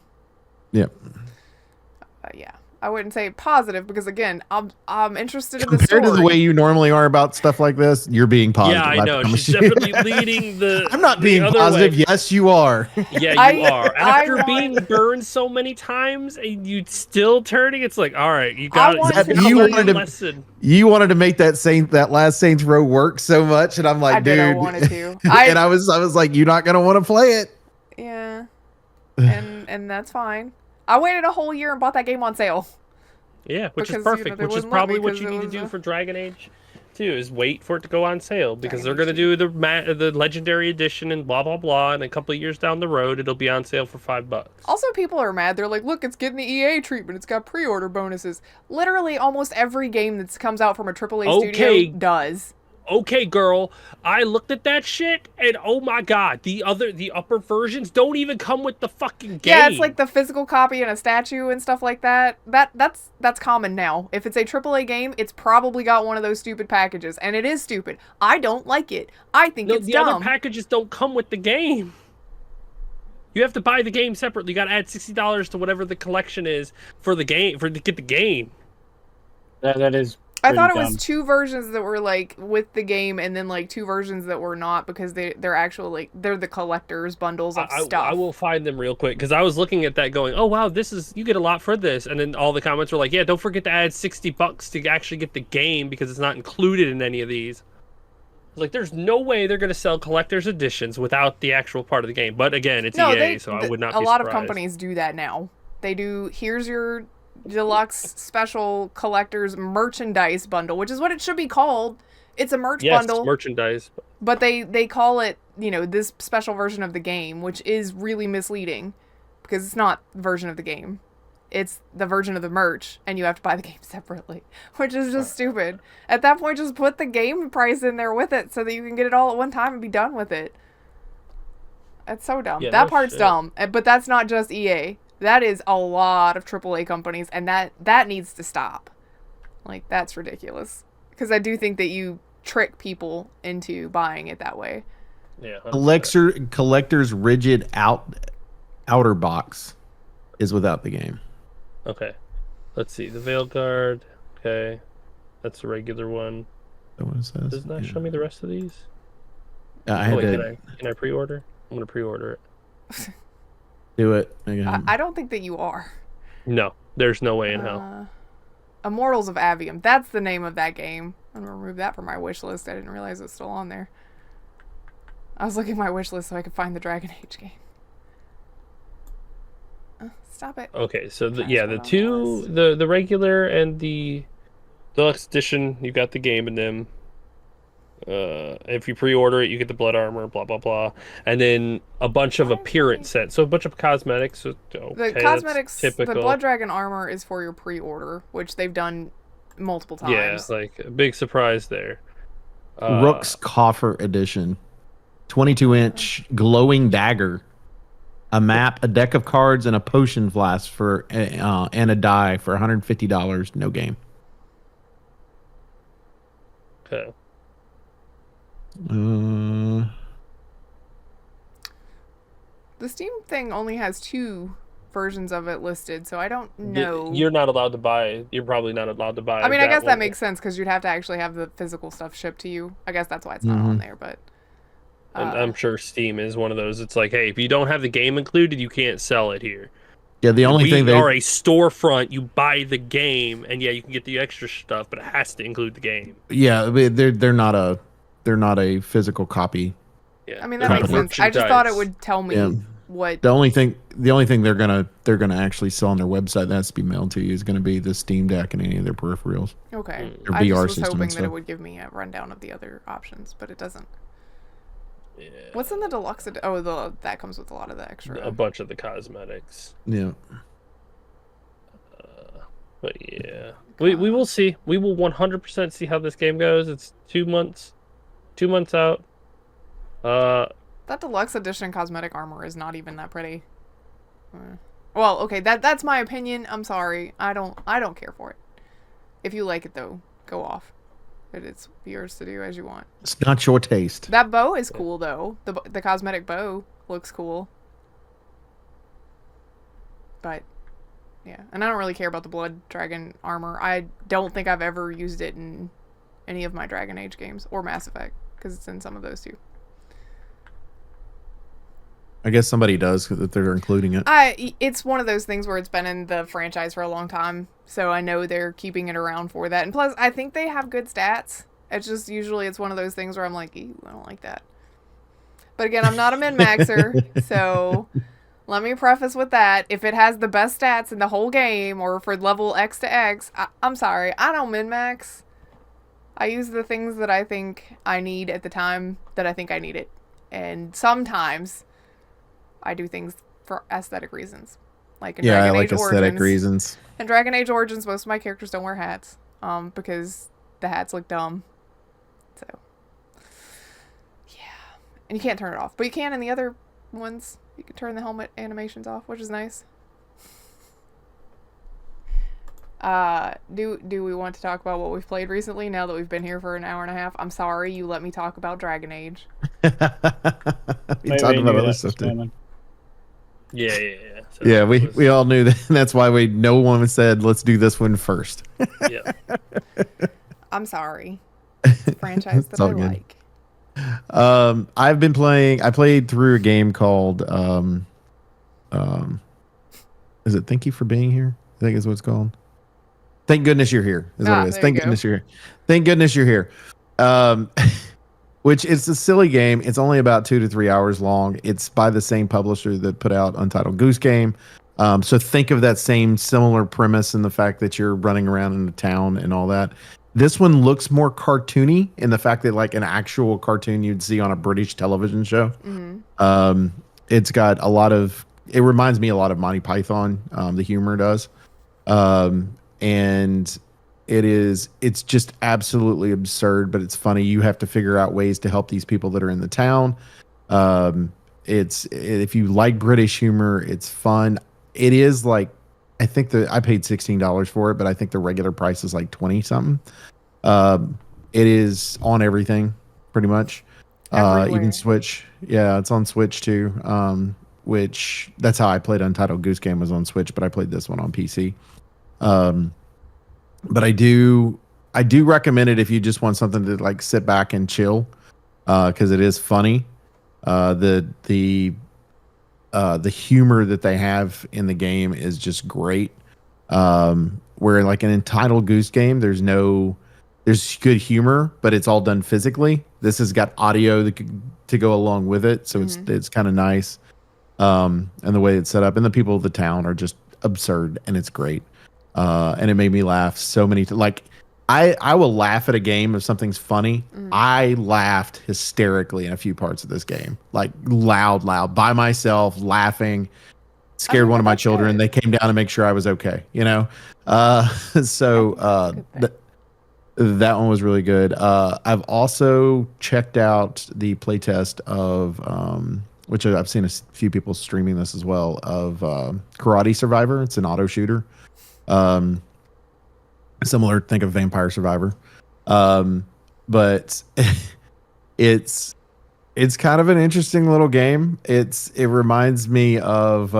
yeah. Yeah. I wouldn't say positive because again, I'm interested in the Compared story. to the way you normally are about stuff like this, you're being positive. Yeah, I know. promise She's you. definitely leading the. I'm not being other positive. way. Yes, you are. Yeah, you are. After want- being burned so many times and you still turning, it's like, all right, you got want it. to- You learn wanted your to- lesson. You wanted to make that last Saints Row work so much, and I'm like, I dude. did. I wanted to. And I was like, you're not gonna want to play it. Yeah. And that's fine. I waited a whole year and bought that game on sale. Yeah, which Because, is perfect. they Which is wouldn't let me probably what 'cause you it need to was do a- for Dragon Age, too. Is wait for it to go on sale because Dragon they're Age going to do the legendary edition and blah blah blah, and a couple of years down the road it'll be on sale for $5. Also, people are mad. They're like, look, it's getting the EA treatment. It's got pre-order bonuses. Literally, almost every game that comes out from a AAA Okay. studio does. Okay, girl, I looked at that shit and oh my god, the upper versions don't even come with the fucking game. Yeah, it's like the physical copy and a statue and stuff like that. That's common now. If it's a AAA game, it's probably got one of those stupid packages, and it is stupid. I don't like it. I think it's the dumb. other packages don't come with the game. You have to buy the game separately. You got to add $60 to whatever the collection is for the game to get the game. That is. I thought it pretty was dumb. 2 versions that were like with the game, and then like 2 versions that were not because they're actual like they're the collector's bundles of stuff. I will find them real quick because I was looking at that going, oh wow, you get a lot for this, and then all the comments were like, yeah, don't forget to add $60 to actually get the game because it's not included in any of these. Like, there's no way they're going to sell collector's editions without the actual part of the game. But again, it's EA, so I would not be surprised. A lot of companies do that now. They do, here's your deluxe special collector's merchandise bundle, which is what it should be called. It's a merch bundle. Yes, merchandise. But they call it, this special version of the game, which is really misleading because it's not the version of the game. It's the version of the merch, and you have to buy the game separately, which is just stupid. At that point, just put the game price in there with it so that you can get it all at one time and be done with it. That's so dumb. Yeah, that no part's shit. dumb. But that's not just EA. That is a lot of AAA companies, and that needs to stop. Like, that's ridiculous. Because I do think that you trick people into buying it that way. Yeah. 100%. Collector's rigid outer box is without the game. Okay. Let's see. The Veil Guard. Okay. That's a regular one. Is that what it says? Doesn't that show me the rest of these? I had wait, to can I pre-order? I'm going to pre-order it. do it. I don't think that you are. No. There's no way in hell. Immortals of Avium. That's the name of that game. I'm going to remove that from my wish list. I didn't realize it's still on there. I was looking at my wish list so I could find the Dragon Age game. Stop it. Okay, so the Trying to put the on two, the regular and the deluxe edition, you got the game in them. If you pre-order it, you get the blood armor, blah blah blah, and then a bunch of appearance sets. So a bunch of cosmetics. Okay, The that's cosmetics, the typical. Blood Dragon armor is for your pre-order, which they've done multiple times. Yeah, like a big surprise there. Rook's Coffer Edition, 22-inch glowing dagger, a map, a deck of cards, and a potion flask for and a die for $150. No game. Okay. The Steam thing only has 2 versions of it listed, so I don't know. You're not allowed to buy. You're probably not allowed to buy. I mean, I guess that one. makes sense because you'd have to actually have the physical stuff shipped to you. I guess that's why it's not on there, but. And I'm sure Steam is one of those. It's like, hey, if you don't have the game included, you can't sell it here. Yeah, the only thing we they are a storefront. You buy the game, and yeah, you can get the extra stuff, but it has to include the game. yeah they're not a physical copy. Yeah, I mean, that makes sense. I just thought it would tell me what. The only thing they're gonna actually sell on their website that has to be mailed to you is gonna be the Steam Deck and any of their peripherals. Okay, Their I VR just was system and hoping that stuff. it would give me a rundown of the other options, but it doesn't. Yeah. What's in the deluxe? That comes with a lot of the extra. A bunch of the cosmetics. Yeah. But yeah, we will see. We will 100% see how this game goes. It's 2 months out. That deluxe edition cosmetic armor is not even that pretty. Well, okay, that's my opinion. I'm sorry. I don't care for it. If you like it though, go off. It's yours to do as you want. It's not your taste. That bow is cool though. The cosmetic bow looks cool. But yeah, and I don't really care about the blood dragon armor. I don't think I've ever used it in any of my Dragon Age games or Mass Effect because it's in some of those too. I guess somebody does that they're including it. It's one of those things where it's been in the franchise for a long time, so I know they're keeping it around for that. And plus, I think they have good stats. It's just usually it's one of those things where I'm like, ew, I don't like that. But again, I'm not a min-maxer, so let me preface with that. If it has the best stats in the whole game, or for level X to X, I'm sorry, I don't min-max. I use the things that I think I need at the time that I think I need it. And sometimes I do things for aesthetic reasons. Like in Dragon Age aesthetic Origins. reasons. In Dragon Age Origins, most of my characters don't wear hats. Because the hats look dumb. So, yeah. And you can't turn it off. But you can in the other ones. You can turn the helmet animations off, which is nice. Do we want to talk about what we've played recently now that we've been here for an hour and a half? I'm sorry you let me talk about Dragon Age. We talked about other stuff too. Yeah. So Yeah, we all knew that. That's why no one said let's do this one first. Yeah. I'm sorry. It's a franchise that I good. like. I've been playing. I played through a game called is it Thank You for Being Here? I think is what it's called. Thank goodness you're here. Is what it is. There Thank you go. goodness you're here. Thank goodness you're here. Which it's a silly game. It's only about 2 to 3 hours long. It's by the same publisher that put out Untitled Goose Game. So think of that same similar premise and the fact that you're running around in the town and all that. This one looks more cartoony in the fact that like an actual cartoon you'd see on a British television show. Mm-hmm. It's got a lot of. It reminds me a lot of Monty Python. The humor does, and it's just absolutely absurd, but it's funny. You have to figure out ways to help these people that are in the town. If you like British humor, it's fun. It is like, I think I paid $16 for it, but I think the regular price is like 20 something. It is on everything pretty much. Even Switch. Yeah, it's on Switch too. Which that's how I played Untitled Goose Game, was on Switch, but I played this one on PC. But I do recommend it if you just want something to like sit back and chill, because it is funny. The humor that they have in the game is just great. Where like an Entitled Goose Game, there's good humor, but it's all done physically. This has got audio to go along with it, so it's kind of nice. And the way it's set up, and the people of the town are just absurd, and it's great. And it made me laugh so many times. Like I will laugh at a game if something's funny. I laughed hysterically in a few parts of this game, like loud by myself, laughing. Scared one of my children. They came down to make sure I was okay. That one was really good. I've also checked out the playtest of which I've seen a few people streaming this as well, of Karate Survivor. It's an auto shooter. Similar, think of Vampire Survivor. But it's kind of an interesting little game. It reminds me of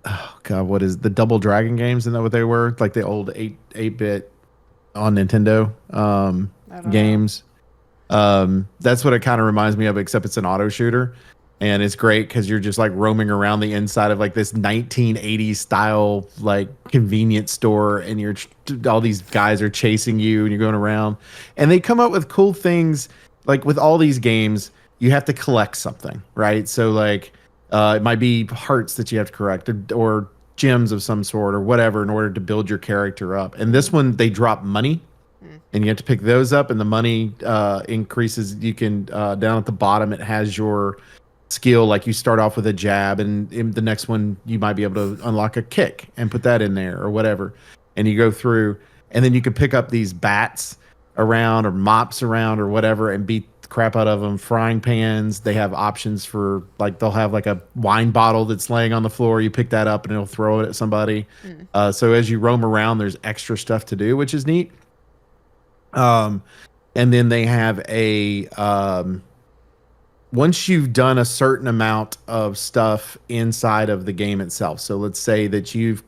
oh god, what is the Double Dragon games? Isn't that what they were? Like the old 8-bit on Nintendo I don't know. games. That's what it kind of reminds me of, except it's an auto shooter. And it's great because you're just like roaming around the inside of like this 1980s style like convenience store, and all these guys are chasing you, and you're going around. And they come up with cool things. Like with all these games, you have to collect something, right? So like it might be hearts that you have to correct, or gems of some sort, or whatever, in order to build your character up. And this one, they drop money. And you have to pick those up, and the money increases. You can down at the bottom, it has your skill. Like you start off with a jab, and in the next one you might be able to unlock a kick and put that in there or whatever. And you go through, and then you can pick up these bats around or mops around or whatever, and beat the crap out of them. Frying pans. They have options for like they'll have like a wine bottle that's laying on the floor. You pick that up, and it'll throw it at somebody. So as you roam around, there's extra stuff to do, which is neat. And then they have a once you've done a certain amount of stuff inside of the game itself. So let's say that you've,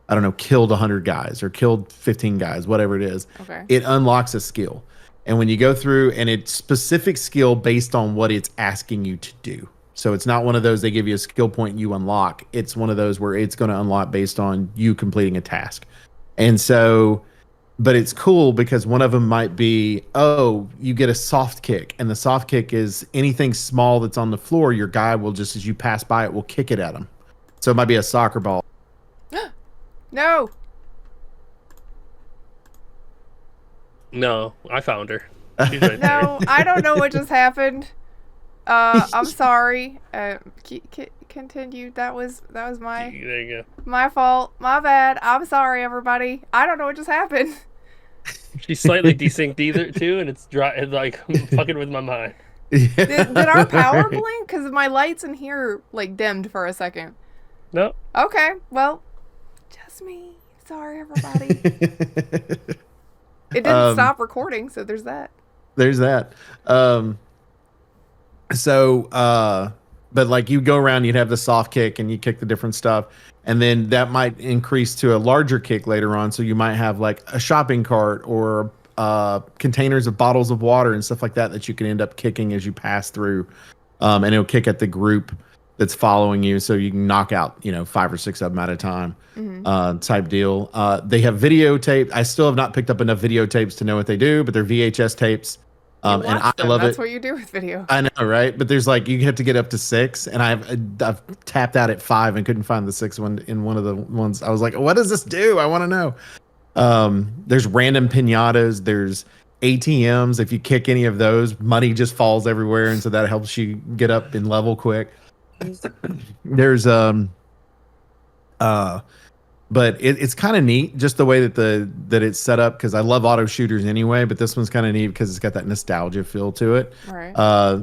I don't know, killed 100 guys or killed 15 guys, whatever it is. Okay. It unlocks a skill. And when you go through, and it's specific skill based on what it's asking you to do. So it's not one of those they give you a skill point and you unlock. It's one of those where it's going to unlock based on you completing a task. And so, but it's cool because one of them might be, oh, you get a soft kick. And the soft kick is anything small that's on the floor, your guy will just, as you pass by it, will kick it at him. So it might be a soccer ball. No. No, I found her. She's right No, I don't know what just happened. I'm sorry. Continue. That was there. my There you go. my fault. My bad. I'm sorry, everybody. I don't know what just happened. She's slightly desynced either too, and it's like fucking with my mind. Did our power blink? Because my lights in here like dimmed for a second. No. Okay, well, just me. Sorry, everybody. It didn't stop recording, so there's that. There's that. But like you go around, you'd have the soft kick and you kick the different stuff. And then that might increase to a larger kick later on. So you might have like a shopping cart or containers of bottles of water and stuff like that you can end up kicking as you pass through. And it'll kick at the group that's following you. So you can knock out, 5 or 6 of them at a time type deal. They have videotape. I still have not picked up enough videotapes to know what they do, but they're VHS tapes. And I love it. That's what you do with video. I know, right? But there's like you have to get up to 6, and I've tapped out at 5 and couldn't find the 6th one in one of the ones. I was like, what does this do? I want to know. There's random pinatas. There's ATMs. If you kick any of those, money just falls everywhere, and so that helps you get up in level quick. There's but it's kind of neat just the way that it's set up, because I love auto shooters anyway, but this one's kind of neat because it's got that nostalgia feel to it. Right.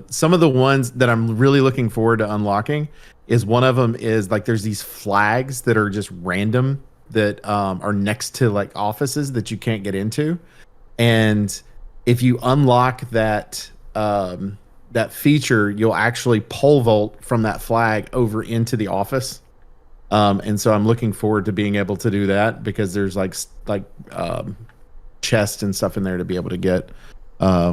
Some of the ones that I'm really looking forward to unlocking is one of them is like there's these flags that are just random that are next to like offices that you can't get into, and if you unlock that that feature, you'll actually pole vault from that flag over into the office. And so I'm looking forward to being able to do that, because there's like chests and stuff in there to be able to get,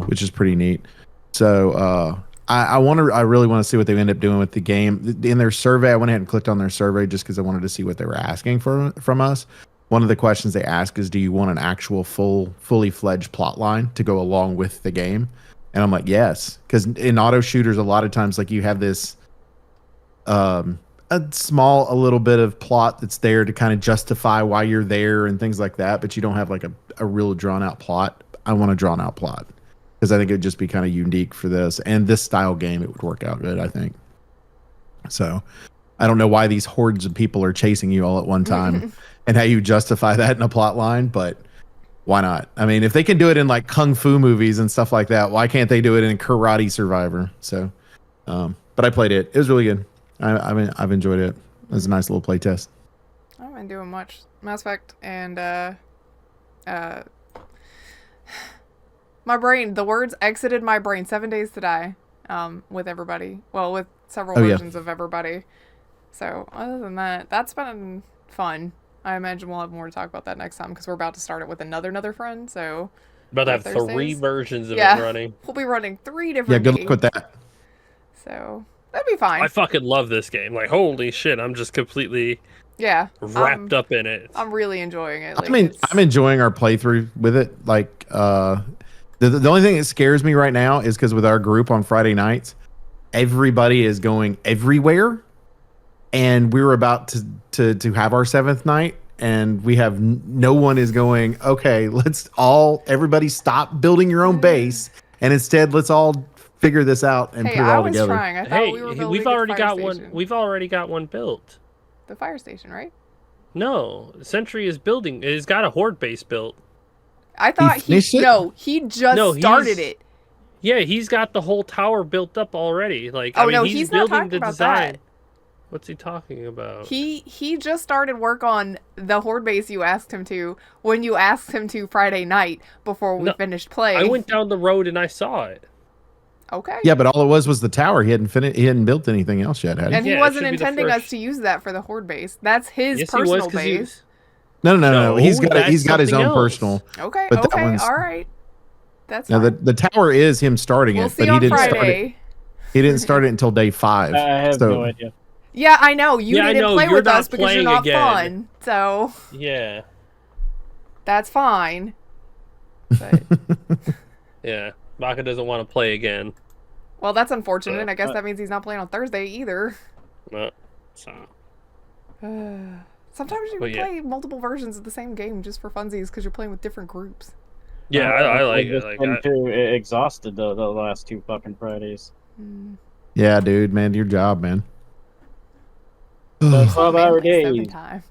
which is pretty neat. So I really want to see what they end up doing with the game. In their survey, I went ahead and clicked on their survey just because I wanted to see what they were asking from us. One of the questions they ask is, do you want an actual fully fledged plot line to go along with the game? And I'm like, yes, because in auto shooters, a lot of times like you have this a little bit of plot that's there to kind of justify why you're there and things like that, but you don't have like a real drawn out plot. I want a drawn out plot because I think it would just be kind of unique for this and this style game. It would work out good, I think. So I don't know why these hordes of people are chasing you all at one time and how you justify that in a plot line, but why not? I mean, if they can do it in like kung fu movies and stuff like that, why can't they do it in Karate Survivor? So, but I played it. It was really good. I've enjoyed it. It was a nice little play test. I haven't been doing much. Mass Effect and my brain, the words exited my brain. 7 Days to Die with everybody. Well, with several versions of everybody. So other than that, that's been fun. I imagine we'll have more to talk about that next time because we're about to start it with another friend. So About to have Thursdays. 3 versions of Yeah. it running. we'll be running 3 Yeah, different good games. luck with that. So that'd be fine. I fucking love this game. Like, holy shit, I'm just completely Yeah. wrapped up in it. I'm really enjoying it. Like, I mean, I'm enjoying our playthrough with it. Like, the only thing that scares me right now is because with our group on Friday nights, everybody is going everywhere, and we were about to have our 7th night, and we have no one is going. Okay, everybody stop building your own base, and instead let's all figure this out and hey, put it I all was together. trying. I thought Hey, we were building we've a already fire got station. one. We've already got one built. The fire station, right? No, Sentry is building. It's got a horde base built. I thought finished it? No, he just No, started he's- it. Yeah, he's got the whole tower built up already. Like, Oh, I mean, no, he's he's not building talking the about design. that. What's he talking about? He just started work on the horde base you asked him to when you asked him to Friday night before we No, finished playing. I went down the road and I saw it. Okay. Yeah, but all it was the tower. He hadn't finished. He hadn't built anything else yet, had he? And he Yeah, it wasn't should be the intending us first. to use that for the horde base. That's his Yes, he personal was, 'cause base. No. No, He's got that's his own something else. personal. Okay, But that okay, one's- all right. That's Now fine. the tower is him starting We'll it, see but he on didn't start it. Friday. He didn't start it until day 5. I have So- no idea. Yeah, I know. You Yeah, I didn't know, play you're with not us because you're playing not again. fun. So Yeah, that's fine. But, yeah. Baka doesn't want to play again. well, that's unfortunate. I guess that means he's not playing on Thursday either. So Sometimes you But yeah. play multiple versions of the same game just for funsies because you're playing with different groups. yeah, I like I've it. just Like, been too exhausted the last 2 fucking Fridays. Yeah, dude, man, your job, man. That's 12-hour Like 7 days. times.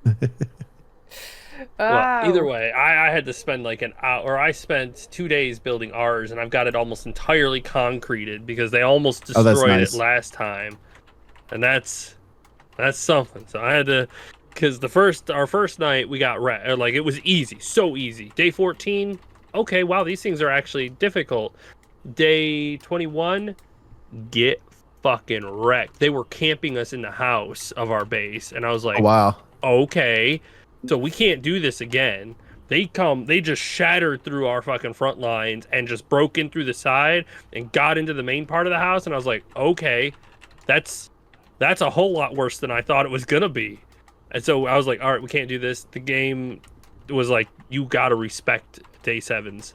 well, Oh. either way, I had to spend like an hour. Or I spent 2 days building ours, and I've got it almost entirely concreted because they almost Oh, that's destroyed nice. it last time, and that's something. So I had to, because our first night we got like it was easy, so easy. Day 14, okay, wow, these things are actually difficult. Day 21, get fucking wrecked. They were camping us in the house of our base, and I was like, Oh, wow. okay, so we can't do this again. They just shattered through our fucking front lines and just broke in through the side and got into the main part of the house, and I was like, okay, that's a whole lot worse than I thought it was gonna be. And so I was like, all right, we can't do this. The game was like, you gotta respect day 7s.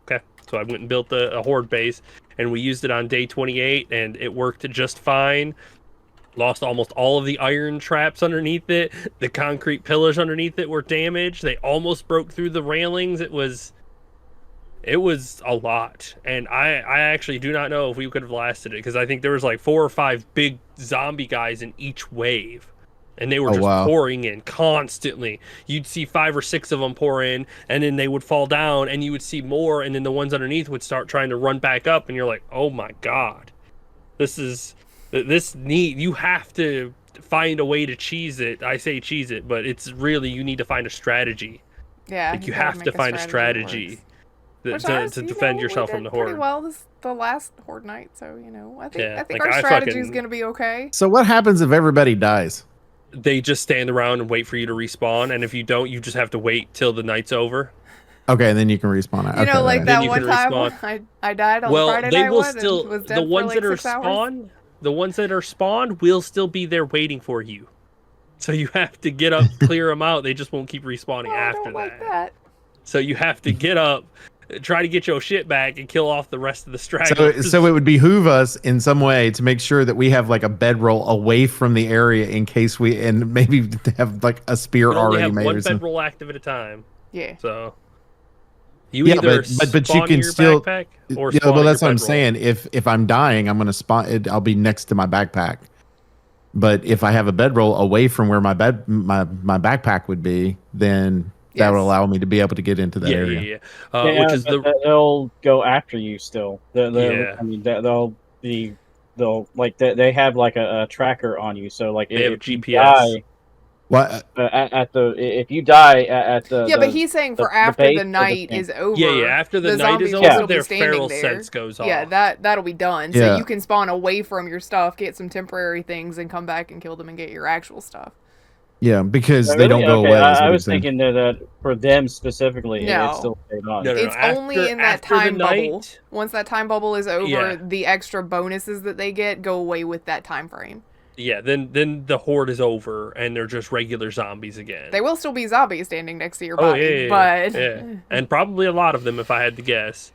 Okay, so I went and built a horde base, and we used it on day 28, and it worked just fine. Lost almost all of the iron traps underneath it. The concrete pillars underneath it were damaged. They almost broke through the railings. It was a lot, and I actually do not know if we could have lasted it, because I think there was like 4 or 5 big zombie guys in each wave, and they were Oh, just wow. pouring in constantly. You'd see 5 or 6 of them pour in, and then they would fall down, and you would see more, and then the ones underneath would start trying to run back up, and you're like, oh my god, you have to find a way to cheese it. I say cheese it, but it's really, you need to find a strategy. Yeah, Like, you gotta have make to find a that strategy works. to Which ours, defend we yourself did from the pretty horde. well the last horde night, so I think Yeah, I think like, our I strategy is fucking- gonna be okay. So what happens if everybody dies? They just stand around and wait for you to respawn, and if you don't, you just have to wait till the night's over. Okay, and then you can respawn it. You know, like right. that you one can time respawn. when I died on Well, Friday they night will one still and was dead the for ones like that are 6 hours. spawned. The ones that are spawned will still be there waiting for you. So you have to get up, clear them out. They just won't keep respawning Oh, I after don't like that. So you have to get up, try to get your shit back, and kill off the rest of the So, stragglers. so it would behoove us in some way to make sure that we have like a bedroll away from the area in case and maybe have like a spear you only already have made one or something. bedroll active at a time. Yeah. So you Yeah, either but you spawn can in your still- backpack or Yeah, spawn well, in that's your what I'm bedroll. saying. If I'm dying, I'm gonna spawn it. I'll be next to my backpack. But if I have a bedroll away from where my backpack would be, then that would Yes. allow me to be able to get into that Yeah, area. yeah. Yeah, Which is but the they'll go after you still. Yeah. I mean, they'll like they have like a tracker on you. So like They have if you GPS. die, What? At the if you die at the Yeah, but he's saying for after base the of the night thing. is over. Yeah, after the night zombies is will over, still be their standing feral there. sense goes Yeah, off. that'll be done. So Yeah. you can spawn away from your stuff, get some temporary things, and come back and kill them and get your actual stuff. Yeah, because Oh, they don't really? go Okay, away. Is I what was he's saying. thinking that for them specifically, No. it still stayed on. No, no, It's no. only in that after the time bubble. night- Once that time bubble is over, Yeah. the extra bonuses that they get go away with that time frame. Yeah, then the horde is over and they're just regular zombies again. They will still be zombies standing next to your Oh body, yeah, but yeah, and probably a lot of them if I had to guess.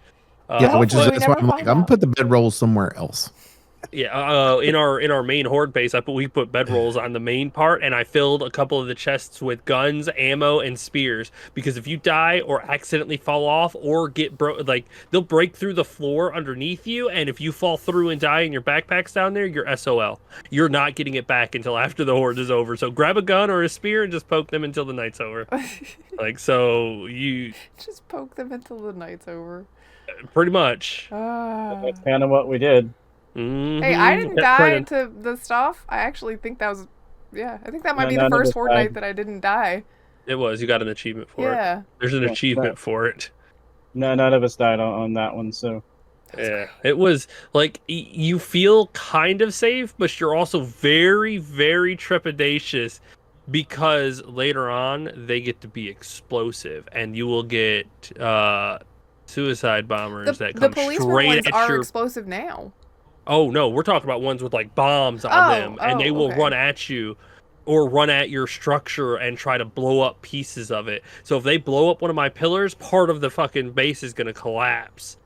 Yeah, which is Hopefully we that's why never I'm like, find I'm gonna out. put the bedrolls somewhere else. Yeah, in our main horde base, we put bedrolls on the main part, and I filled a couple of the chests with guns, ammo, and spears. Because if you die or accidentally fall off or get they'll break through the floor underneath you, and if you fall through and die and your backpack's down there, you're SOL. You're not getting it back until after the horde is over. So grab a gun or a spear and just poke them until the night's over. So you just poke them until the night's over. pretty much. That's kind of what we did. Hey, I Mhm. didn't Kept die printing. to the stuff. I actually think that was, yeah, I think that might No, be the none of first us Fortnite died. that I didn't die. It was. You got an achievement for it. Yeah. There's an Yeah, achievement for it. No, none of us died on that one. So Yeah, it was like you feel kind of safe, but you're also very, very trepidatious because later on they get to be explosive, and you will get suicide bombers that The come policeman straight ones at are your. explosive now. Oh no, we're talking about ones with like bombs on Oh, them, and they will okay. run at you. Or run at your structure and try to blow up pieces of it. So if they blow up one of my pillars, part of the fucking base is gonna collapse.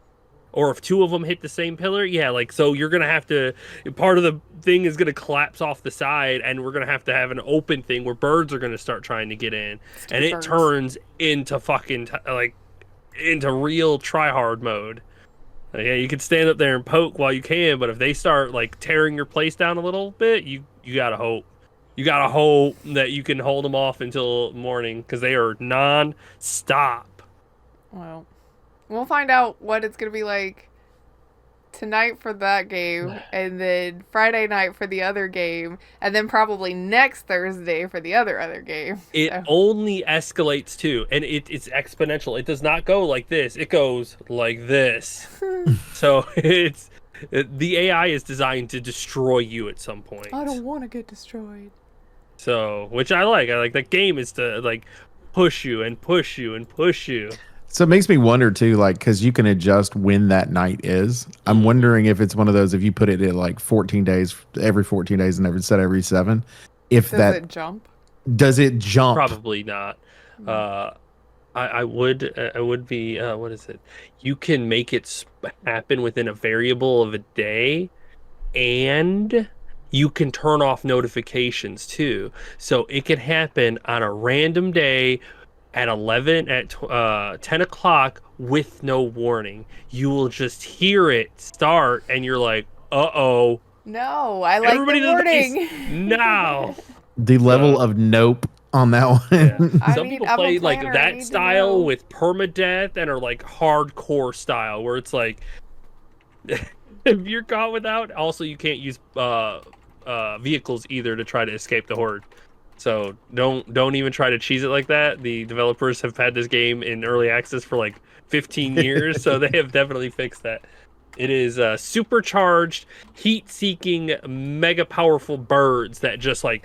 Or if two of them hit the same pillar, yeah, like, so you're gonna have to, part of the thing is gonna collapse off the side, and we're gonna have to have an open thing where birds are gonna start trying to get in, and it birds. turns into fucking into real try hard mode. Yeah, you can stand up there and poke while you can, but if they start like tearing your place down a little bit, you gotta hope. You gotta hope that you can hold them off until morning, because they are non-stop. Well, we'll find out what it's going to be like tonight for that game, and then Friday night for the other game, and then probably next Thursday for the other game. It So, only escalates too, and it's exponential. It does not go like this. It goes like this. So the AI is designed to destroy you at some point. I don't want to get destroyed. So, which I like. I like that game is to like push you and push you and push you. So it makes me wonder too, like, because you can adjust when that night is. I'm wondering if it's one of those, if you put it at like 14 days, every 14 days, and every 7, if Does it jump? does it jump? Probably not. I would be what is it? You can make it happen within a variable of a day, and you can turn off notifications too. So it can happen on a random day at 10 o'clock with no warning. You will just hear it start, and you're like, "Uh-oh." No, I like Everybody the to the base warning. now. The level of nope on that one. Yeah. I Some need- people I'm a play like planner, I that need to style know. with permadeath and are like hardcore style where it's like if you're caught without, also you can't use vehicles either to try to escape the horde. So don't even try to cheese it like that. The developers have had this game in early access for like 15 years, so they have definitely fixed that. It is supercharged, heat-seeking, mega powerful birds that just like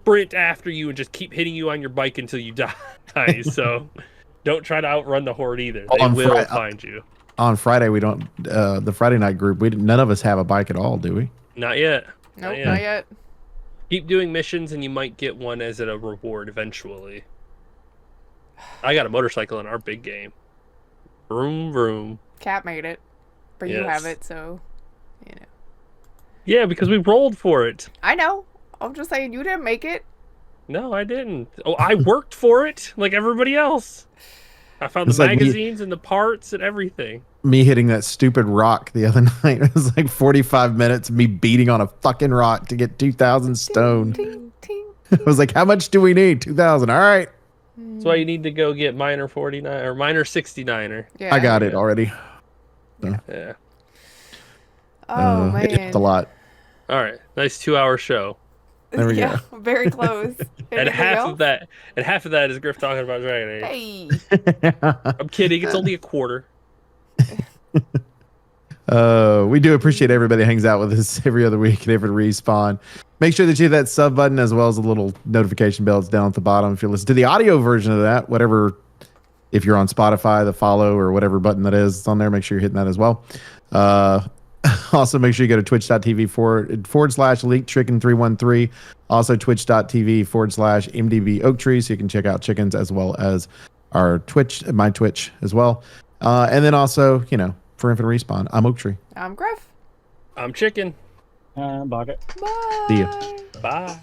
sprint after you and just keep hitting you on your bike until you die. So don't try to outrun the horde either. They On will Fri- find you. On Friday, we don't. The Friday night group, none of us have a bike at all, do we? Not yet. Nope, not yet. Keep doing missions and you might get one as a reward eventually. I got a motorcycle in our big game. Vroom vroom. Cat made it, but you Yes. have it, so you know. Yeah, because we rolled for it. I know. I'm just saying you didn't make it. No, I didn't. Oh, I worked for it like everybody else. I found It's the like me- magazines and the parts and everything. Me hitting that stupid rock the other night. It was like 45 minutes of me beating on a fucking rock to get 2,000 stone. Ting, ting. I was like, how much do we need? 2,000. All right. That's why you need to go get Miner 49 or Miner 69er. Yeah. I got it already. Yeah. Oh It man. helped a lot. All right. Nice 2-hour show. There we yeah, go. very close. And Anything half else? of that, is Grif talking about Dragon Age. Hey. I'm kidding. It's only a quarter. We do appreciate everybody who hangs out with us every other week at every respawn. Make sure that you hit that sub button as well as the little notification bells down at the bottom if you listen to the audio version of that. Whatever, if you're on Spotify, the follow or whatever button that is on there, make sure you're hitting that as well. Also, make sure you go to twitch.tv / Elite Chicken 313. Also, twitch.tv / MDB Oak Tree, so you can check out chickens as well as our Twitch, my Twitch as well. And then also, for Infinite Respawn, I'm Oak Tree. I'm Grif. I'm Chicken. Baka. Bye. See ya. Bye.